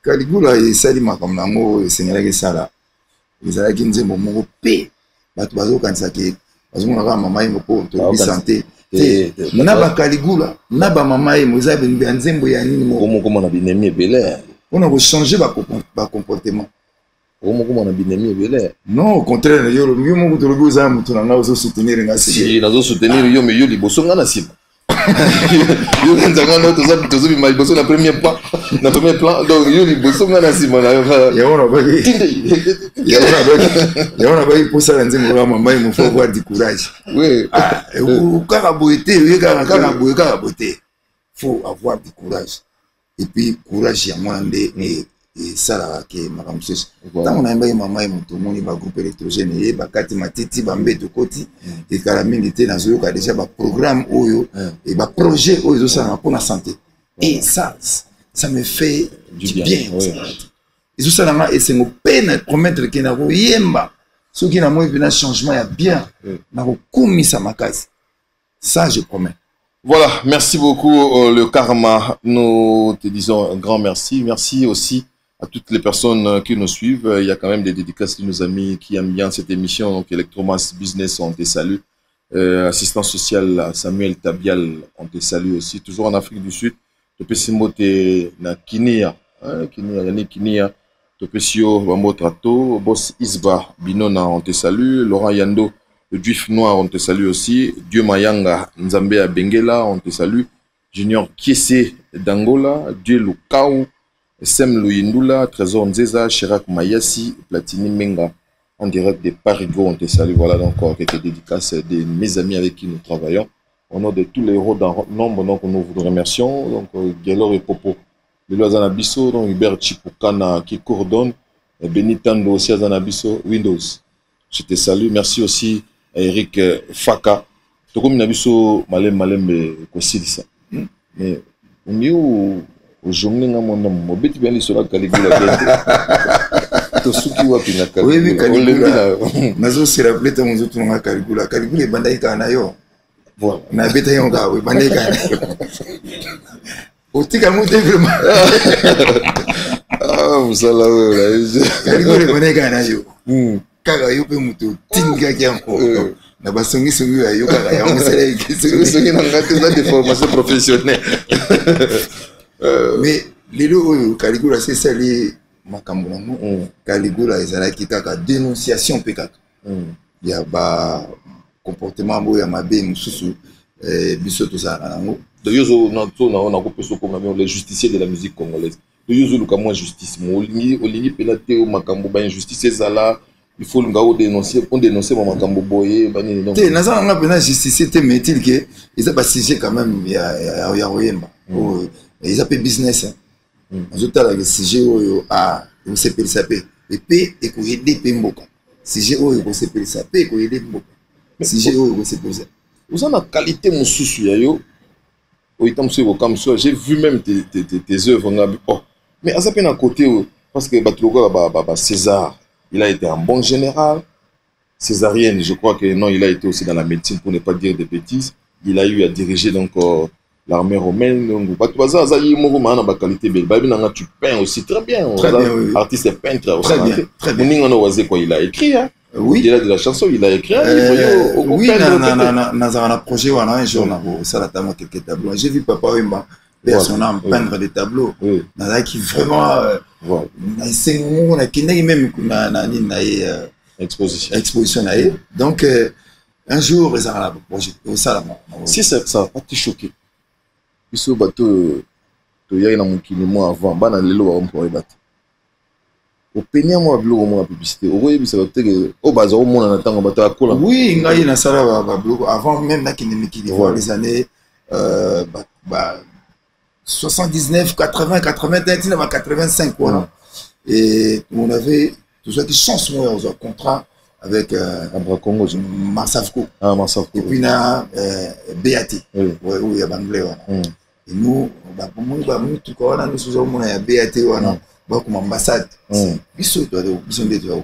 Caligula esali makambo nango esengelaki esala ezalaki nzembo moko pe bato bazokanisa ke bazomona kaka mama ye moko tolobi santé na bakaligula na bamama ye moza ya nzembo ya nini moko na binemi ebele mpona kochange bacomportement moko na binemi ebele non au contraire yo moko tolobi oza moto na nga ozosoutenir nga si nazosoutenir yo me yo liboso nga na nsima Yo nzanga no tozo bi maliboso na premier plan, donc yo liboso nga na sima na ya on a pas pour ça dans un maman il faut avoir du courage. Oui. Faut avoir du courage. Et puis courage ya moi et ça là que madame Sus. Tant on a un maman et mon monde va groupe électrogène et ba kati matiti ba mbeto koti et kalamine était dans un déjà ba programme oyo et ba projet oyo ça pour la santé. Et ça me fait du bien. Et tout ça là et c'est mon peine promettre que na yemba ceux qui na moi un changement ya bien na komisa makasi. Ça je promets. Voilà, merci beaucoup le Karma. Nous te disons un grand merci. Merci aussi à toutes les personnes qui nous suivent. Il y a quand même des dédicaces de nos amis qui aiment bien cette émission. Donc Electromas Business, on te salue. Assistant social Samuel Tabial, on te salue aussi. Toujours en Afrique du Sud. Topesimote na Kinia, Yannick Kinia. Topesio Bamotrato, Boss Isba Binona, on te salue. Laurent Yando, le Juif Noir, on te salue aussi. Dieu Mayanga, Nzambea Bengela, on te salue. Junior Kiese d'Angola, Dieu Lukau, Sem Luyindula, Trésor Nzeza, Chirac Mayassi, Platini Menga, en direct de Parigo, on te salue. Voilà donc quelques dédicaces de mes amis avec qui nous travaillons. Au nom de tous les héros dans nombre, donc nous vous remercions. Donc Gelor et Popo, le Azanabiso, donc Hubert Chipukana qui coordonne, Benitando aussi Azanabiso, Windows. Je te salue. Merci aussi à Eric Faka. Tokomi Nabiso Malem Kosilisa. Mais au mieux, aujourd'hui, on a mon bête bien sur la Caligula. Oui, Caligula. Nazo se rappelé ton autre nom à Caligula. Caligula est bandai kanayo. Voilà. Na bête yon ga, oui, bandai kanayo. Otika monte vraiment. Ah, vous savez, Caligula est bandai kanayo. Kaga yo pe muto tinga kianko. Na basongi songi ya yo kaga ya musele songi na ngate za de formation professionnelle. Mais lelo Caligula c'est ça les makambo nango. Caligula ezalaki kaka dénonciation pe kaka. Ya ba comportement bo ya mabe mususu biso to ça nango. De yozo na ko peso comme les justiciers de la musique congolaise. De yozo luka moi justice mo olingi penate o makambo ba injustice ezala. Il faut le dénoncer, on dénoncer mon makambo boye bani donc. Té naza nga pena justice té mais-il que ils a pas sujet quand même ya oyemba. Ils a pas business. Azota la sujet oyo a on se pèle sapé et puis et ko aider pe mboka. Sujet oyo ko se pèle sapé ko aider mboka. Sujet oyo ko se pèle. Vous en a qualité mon souci ya yo. Oitam so comme ça, j'ai vu même tes œuvres oh. Mais à ça peine à côté parce que Batlogo César il a été un bon général. Césarienne, je crois que non, il a été aussi dans la médecine, pour ne pas dire des bêtises. Il a eu à diriger donc l'armée romaine. Donc, tu peins aussi très bien. Très bien, oui. Artiste et peintre. Très bien, très bien. Il a écrit. Hein. Oui. Il a de la chanson, il a écrit. Oui, dans un projet, on a un jour, ça a quelques tableaux. J'ai vu Papa Wimba. Son âme peindre des tableaux. Nada qui vraiment c'est on a qui même exposition donc un jour ils ont projet ça si ça pas te choqué biso bato to yaki na mokili mo avant bana lelo ba employé bato au penia mo blog mo publicité o yebisa bato que o baza o mona na tango bato akola oui ngai na sala ba blog avant même na kinemiki les années 79, 80, 81, 85 voilà. Et on avait tout ça qui change un contrat avec Marsavco. Ah, Marsavco. Et puis na BAT. Oui, il y a anglais voilà. Et nous pour moi tout quoi nous sommes on a BAT voilà. Bah comme ambassade. Biso toi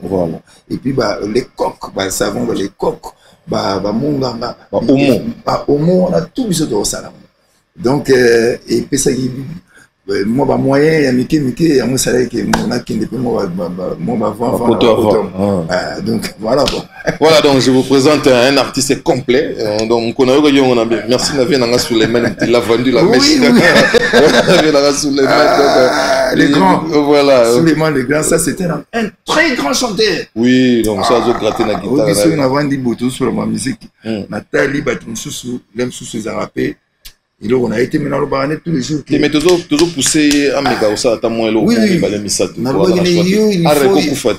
voilà. Et puis les coques, savon les coques, monganga, omo on a tout biso de ça. Donc et puis ça moi moyen il y a Mickey moi ça là que mon a qui depuis moi donc voilà bon. Voilà donc je vous présente un artiste complet donc on a merci Navi Nanga Souleymane il a vendu la mèche les grands voilà Souleymane les grands ça c'était un très grand chanteur oui donc ça a gratté la guitare on a vendu beaucoup sur la musique Nathalie Batumsusu l'aime sous ses arapés. il on a été maintenant le baronet tous les jours. Mais toujours poussé à méga ça à moi oui il faut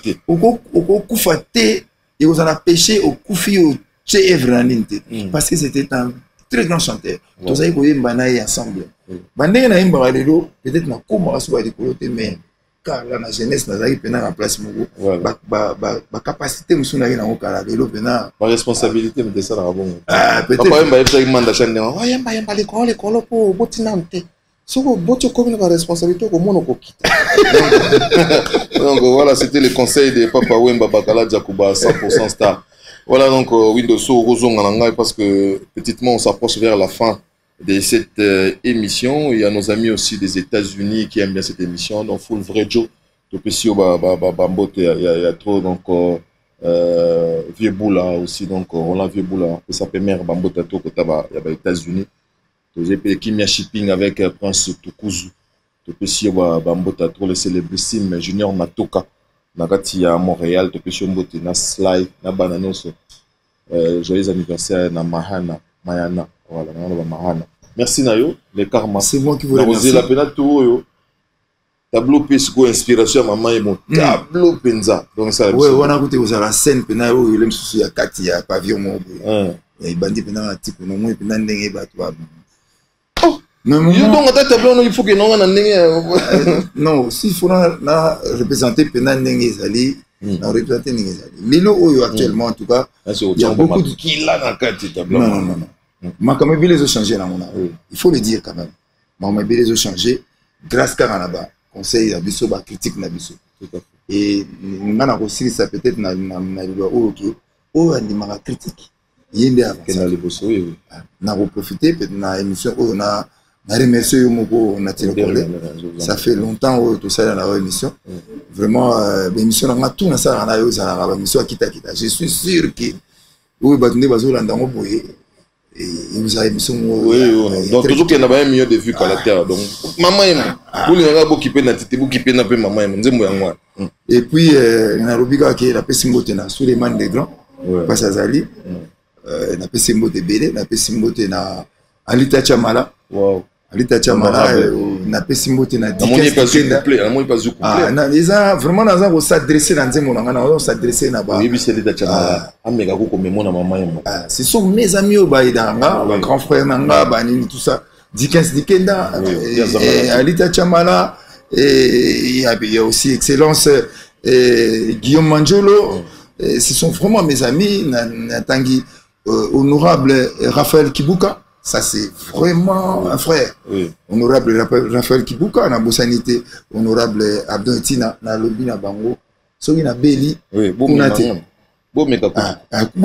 et vous en a pêché au Koufi au Tchevraninte parce que c'était un très grand chanteur. Tous avez connu Mbanaï ensemble. Bandé na imba lelo peut-être na comment aso ba côté mais car la jeunesse na zaki pena na place moko ba capacité musuna na okala lelo pena ba responsabilité de ça na bon. Peut-être pas mba yeba manda chane wa yamba le kolo po botinante. Soko boto comme la responsabilité ko mono ko kita. Donc voilà, c'était le conseil de Papa Wemba Bakala Djakouba 100% star. Voilà donc Windows Rozongananga parce que petitement on s'approche vers la fin de cette émission. Il y a nos amis aussi des États-Unis qui aiment bien cette émission. Donc Full Vrai Joe, il y a trop donc Vieux Boula aussi donc Roland Vieux Boula, ça peut mère Bambota to kotaba il y a les États-Unis. J'ai payé Kimia Shipping avec Prince Tukuzu. Topesi Bambota trop le célébrissime Junior Matoka. Nagati à Montréal, Topesi Mbote na Sly na Bananos. Joyeux anniversaire na Mahana Mayana. Voilà, Mahana. Merci Nayo, les karma. C'est moi qui vous remercie. La pena tout tableau pesco inspiration maman et mon tableau penza. Donc ça. Ouais, on a écouté vous à la scène pena où il aime souci à Kati à pavillon mon. Et bandi pena type non moi pena ndenge ba toi. Non, donc à tableau il faut que non non, s'il faut na représenter pena ndenge zali. Na représenter ndenge zali. Lilo oyo actuellement en tout cas, il y a beaucoup de qui là dans Kati tableau. Non. Makamé les ont changé là mon. Il faut le dire quand même. Makamé les ont changé grâce à là-bas. Conseil à biso ba critique na biso. Et ngana aussi ça peut-être na OK. O andimaka critique. Yende avant. Na profiter peut-être na émission o na remercier yo moko na télécolé. Ça fait longtemps tout ça dans la émission. Vraiment l'émission na tout na ça na yo za na émission kita. Je suis sûr que oui batunde bazolanda ngo boye. Et vous avez mis donc toujours qu'il y a mieux de vue qu'à la terre donc maman vous n'avez pas occupé na tete vous occupé na pe maman nzembo yango et puis na robika qui la pesimbote na Suleiman des Grands parce azali na pesimbote belé na pesimbote na Alita Chamala wow Alita Chamala na pesimbote na Dikenda les a vraiment dans s'adresser dans nzembo na s'adresser na ba oui c'est Alita Chamala ameka ko komemo na maman ce sont mes amis au Baïdanga mon grand frère nanga banini tout ça Dikenda Alita Chamala et il y a aussi excellence Guillaume Manjolo ce sont vraiment mes amis Natangi honorable Raphaël Kibuka. Ça, c'est vraiment un frère. Oui. Honorable Raphaël Kibuka, na Bossanité. Honorable Abdon Etina, na Lobi, na Bango. Sogi na Beli. Oui, bon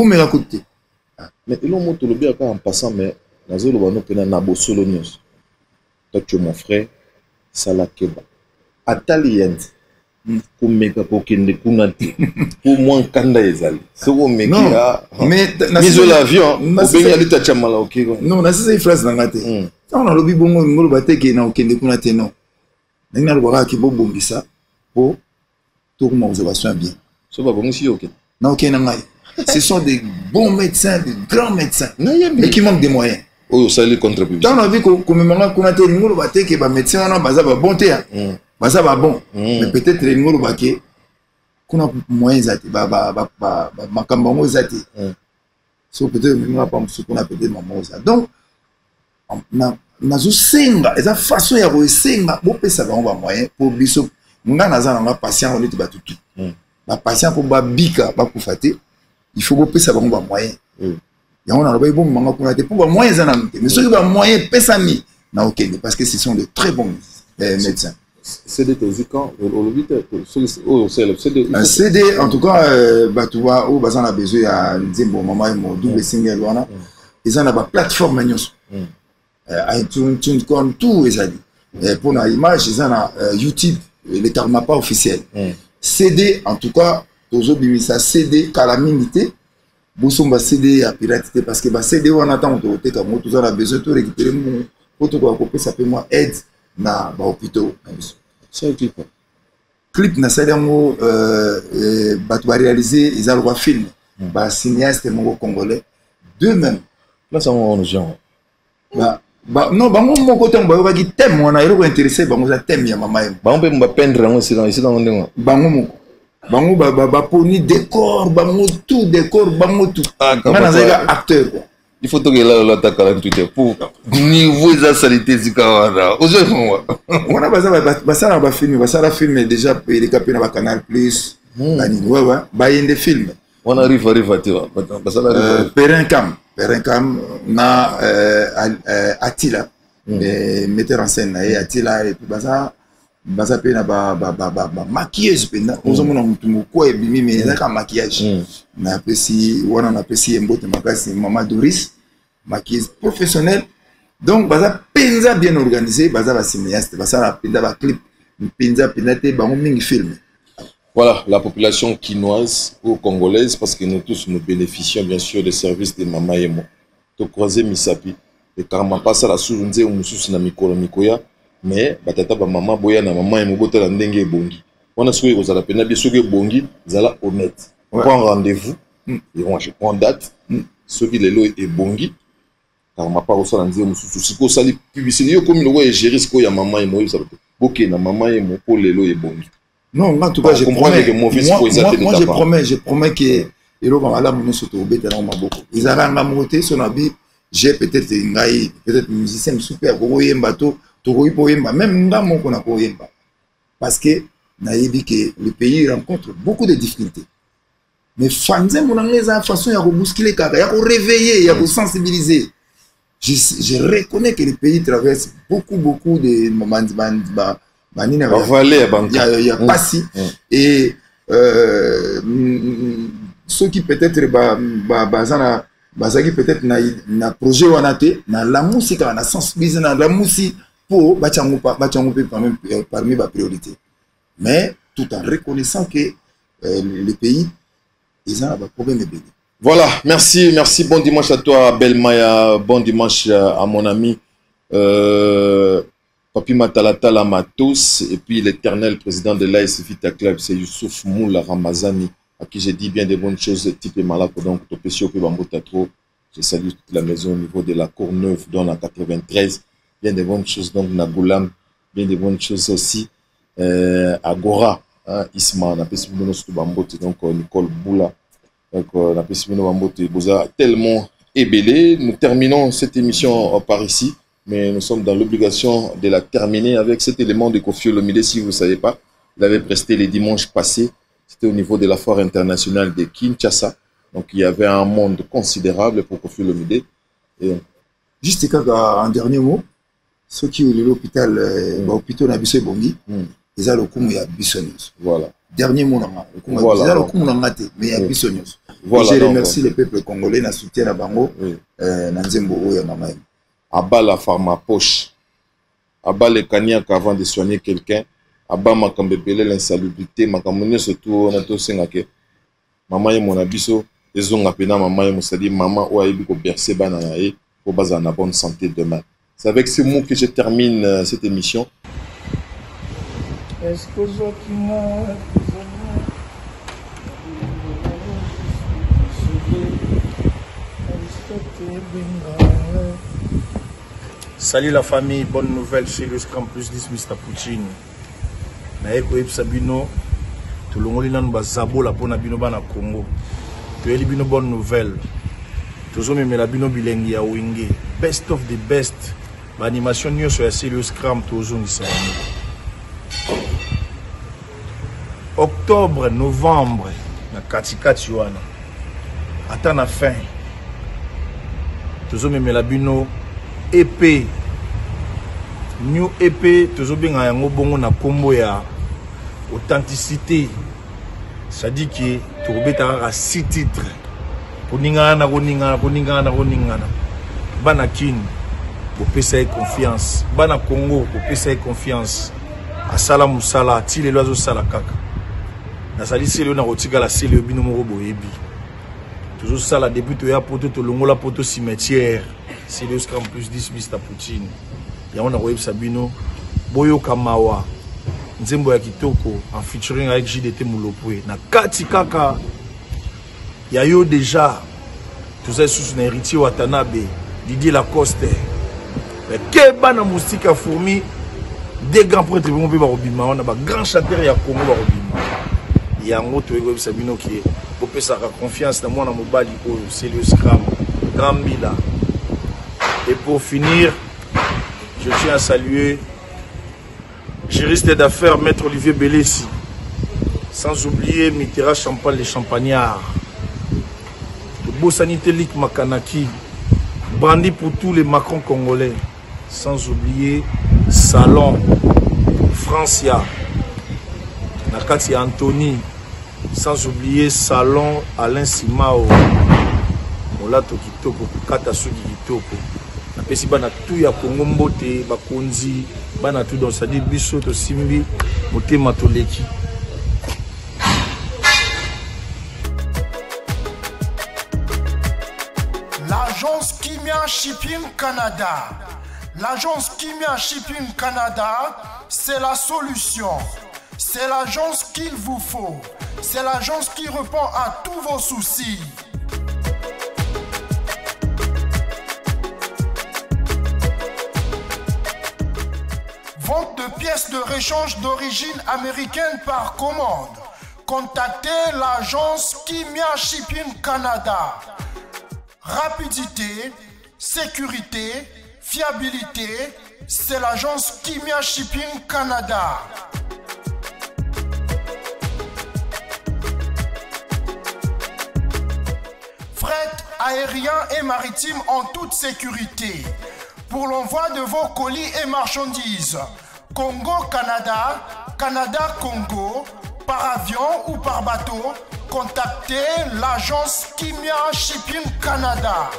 mekakoute. Mais il y a un mot en passant, mais na Bosolo News. Toi, tu es mon frère, Salah Keba. Atalien. Pour meka kokende kunati pour moins kanda ezali soko meka mais miso l'avion au bengi alita chamala OK non na c'est phrase na ngate on a lobi bongo ngolo bateke na okende kunati non na lobaka ki bo bongisa po tout mon observation bien so ba bongo si OK na OK na ngai ce sont des bons médecins de grands médecins mais qui manquent des moyens oh ça les contre-public dans la vie comme manga kunati ngolo bateke ba médecin na baza ba bonté bah ça va bon mais peut-être les ngolo baké qu'on a moyen zati makambango zati so peut-être même pas ce qu'on a peut-être maman ça donc na zo senga eza façon ya ko senga bo pesa ba moyen pour biso nga naza na patient on est batutu ba patient pour ba bika ba kufate il faut bo pesa ba moyen ya on a ba bon manga ko te pour ba moyen za na mais ceux qui ba moyen pesa mi na OK parce que ce sont de très bons médecins. C'est des quand un CD en tout cas tu vois où bazan a besoin à nzembo maman mo double single wana ils en a ba plateforme nyos iTunes comme tout les amis pour la image ils en a YouTube le karma pas officiel CD en tout cas tozo bimisa CD calamité bosomba CD à pirateté parce que ba CD on attend to te comme tout ça a besoin de récupérer mon photo quoi couper ça peut moi aide na ba hôpitaux c'est clip na salango ba to réaliser ils ont film ba cinéaste mongo congolais deux même là ça on genre ba Non, bango mon côté on va dire thème on a eu intéressé bango za thème ya mama yemo. Bango pe mba peindre en ici dans ndenge. Bango ba poni décor, bango tout décor, bango tout. Ngana za acteur. Il faut que là attaquer en Twitter pour niveau de saleté zikawana. On a basala ba film déjà il capé na Canal Plus. Bani ba yende film. On arrive tu vois. Basala Perencam na Attila metteur en scène na Attila et puis baza pe na ba maquilleuse pe na ozomona mutu moko ebimi mais na ka maquillage na pesi wana na pesi embote makasi Maman Doris maquilleuse professionnelle donc baza penza bien organisé baza ba cinéaste baza na penza ba clip penza penate bango mingi film. Voilà, la population quinoise ou congolaise, parce que nous tous nous bénéficions bien sûr des services de Mama Yemo. To croiser Misapi, et quand on passe à la sourunze ou mususu na mikolo mikoya, mais batata ba mama boya na Mama Yemo bota la ndenge bongi. On a souhaité aux alapena bien sûr que bongi, zala honnête. On prend rendez-vous, et je prends date, ceux qui les lois est bongi, car on m'a pas reçu la ndenge mususu. Si qu'on sali publicité, comme le roi est géré, ce qu'il y a Mama Yemo, ça veut dire, ok na Mama Yemo pour les lois est bongi. Non, en tout cas, je promets que il va aller mon surtout bête dans ma bouche. Ils allaient en monter son habit. J'ai peut-être musicien super pour yemba to pour yemba même dans mon qu'on a pour yemba parce que naïbi que le pays rencontre beaucoup de difficultés. Mais fanzem mon anglais a façon ya bousculer kaka, ya réveiller, ya sensibiliser. Je reconnais que le pays traverse beaucoup de moments il y a pas si et ceux qui peut-être peut-être na projet ou na la musique na sensibiliser na la musique pour bachango quand même parmi ma priorité mais tout en reconnaissant que le pays ils ont un problème de béni. Voilà, merci bon dimanche à toi Belmaya, bon dimanche à mon ami Papi Matalatala Matos, et puis l'éternel président de l'AS Vita Club, c'est Youssouf Moula Ramazani, à qui j'ai dit bien des bonnes choses, type malade, donc Topesio Bambotatro. Je salue toute la maison au niveau de la Courneuve, dans la 93, bien des bonnes choses, donc Nagoulam, bien des bonnes choses aussi, Agora, Isma, on a Pessimino Bambote, donc Nicole Boula, donc on a Pessimino Bambote, Boza, tellement ébélé. Nous terminons cette émission par ici. Mais nous sommes dans l'obligation de la terminer avec cet élément de Koffi Olomide. Si vous ne savez pas, il avait presté les dimanches passés. C'était au niveau de la foire internationale de Kinshasa. Donc il y avait un monde considérable pour Koffi Olomide. Juste en dernier mot, ceux qui ont l'hôpital, l'hôpital Nabiso Bongi, ils ont le coup de Bissonius. Voilà. Dernier mot, ils ont le coup de mais il y a Bissonius. Je remercie le peuple congolais, na soutien à Bango, na Nzembo Oya Mama. Abat la pharmapoche, abat le cognac avant de soigner quelqu'un, abat ma kambebele l'insalubrité, ma kamone surtout on a tous sengake. Maman et mon abisso, les ont appelé maman et mon sadi maman ou aïbi ko bercer bananae pour baser en bonne santé demain. C'est avec ces mots que je termine cette émission. Est-ce que salut la famille, bonne nouvelle chez le Scrum Plus 10 Mr. Poutine. Naeko Sabino, tout le monde est Zabo la bonne abino bana Congo. Tu es une bonne nouvelle. Tous les gens bino bilingue ya wingé. Best of the best. L'animation new sur le Scrum tous les octobre, novembre, na katikati wana. Attends la fin. Tous les gens EP new EP tozobenga yango bongo na kombo ya authenticité, c'est-à-dire que tokobetaka 6 titres koningana bana kin bopesa confiance, bana Congo bopesa confiance, asala musala ti lelo azosala kaka nazali selo na kotikala selo bino moko boyebi tozosala depuis toya poto tolongola poto cimetière. C'est le Scrum Plus 10 Mr. Poutine. Y'a on a Sabino, Boyo Kamawa, Nzembo ya Kitoko, en featuring avec JDT Moulopoué. Na Kati Kaka, y'a yo déjà, tout ça sous un héritier Watanabe, Didier Lacoste, Que bana moustique a fourmi des grands prêtres vont pas robima on a ba grand chanteur ya Congo ba robima ya ngoto ego bisabino qui peut ça confiance dans moi na mobali ko c'est le scram grand Mila. Et pour finir, je tiens à saluer juriste d'affaires maître Olivier Bellessi, sans oublier Mitterrand Champagne les Champagnards, le beau sanité Lik Makanaki, Brandi pour tous les Macron congolais, sans oublier Salon, Francia, Nakati Anthony, sans oublier Salon Alain Simao, Molato Kitoko, Katasugi Kitoko. Napesi bana tout ya Congo mbote bakonzi bana tout dans ça dit biso to simbi motema to leki. L'agence Kimia Shipping Canada. L'agence Kimia Shipping Canada, c'est la solution. C'est l'agence qu'il vous faut. C'est l'agence qui répond à tous vos soucis. Vente de pièces de rechange d'origine américaine par commande. Contactez l'agence Kimia Shipping Canada. Rapidité, sécurité, fiabilité, c'est l'agence Kimia Shipping Canada. Fret aérien et maritime en toute sécurité. Pour l'envoi de vos colis et marchandises, Congo-Canada, Canada-Congo, par avion ou par bateau, contactez l'agence Kimia Shipping Canada.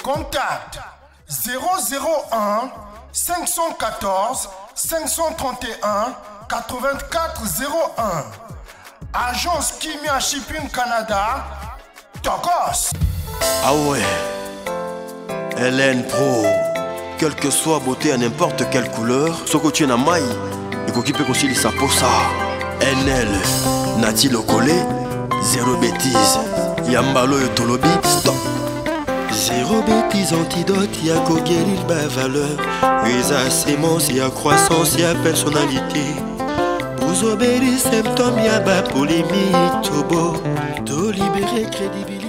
Contact 001 514 531 8401. Agence Kimia Shipping Canada, Tokos. Ah ouais, LN Pro, quelle que soit beauté à n'importe quelle couleur, Sokotien na mai, et qu'on peut aussi sa posa. NL, Nati Lokole, zéro bêtise, Yambalo et Tolobi, stop. Zéro bêtise, antidote, y'a qu'au guérir ma valeur. Usa sémence, y'a croissance, y'a personnalité. Vous obéissez symptômes, y'a bas polémique, tout beau. De libérer crédibilité.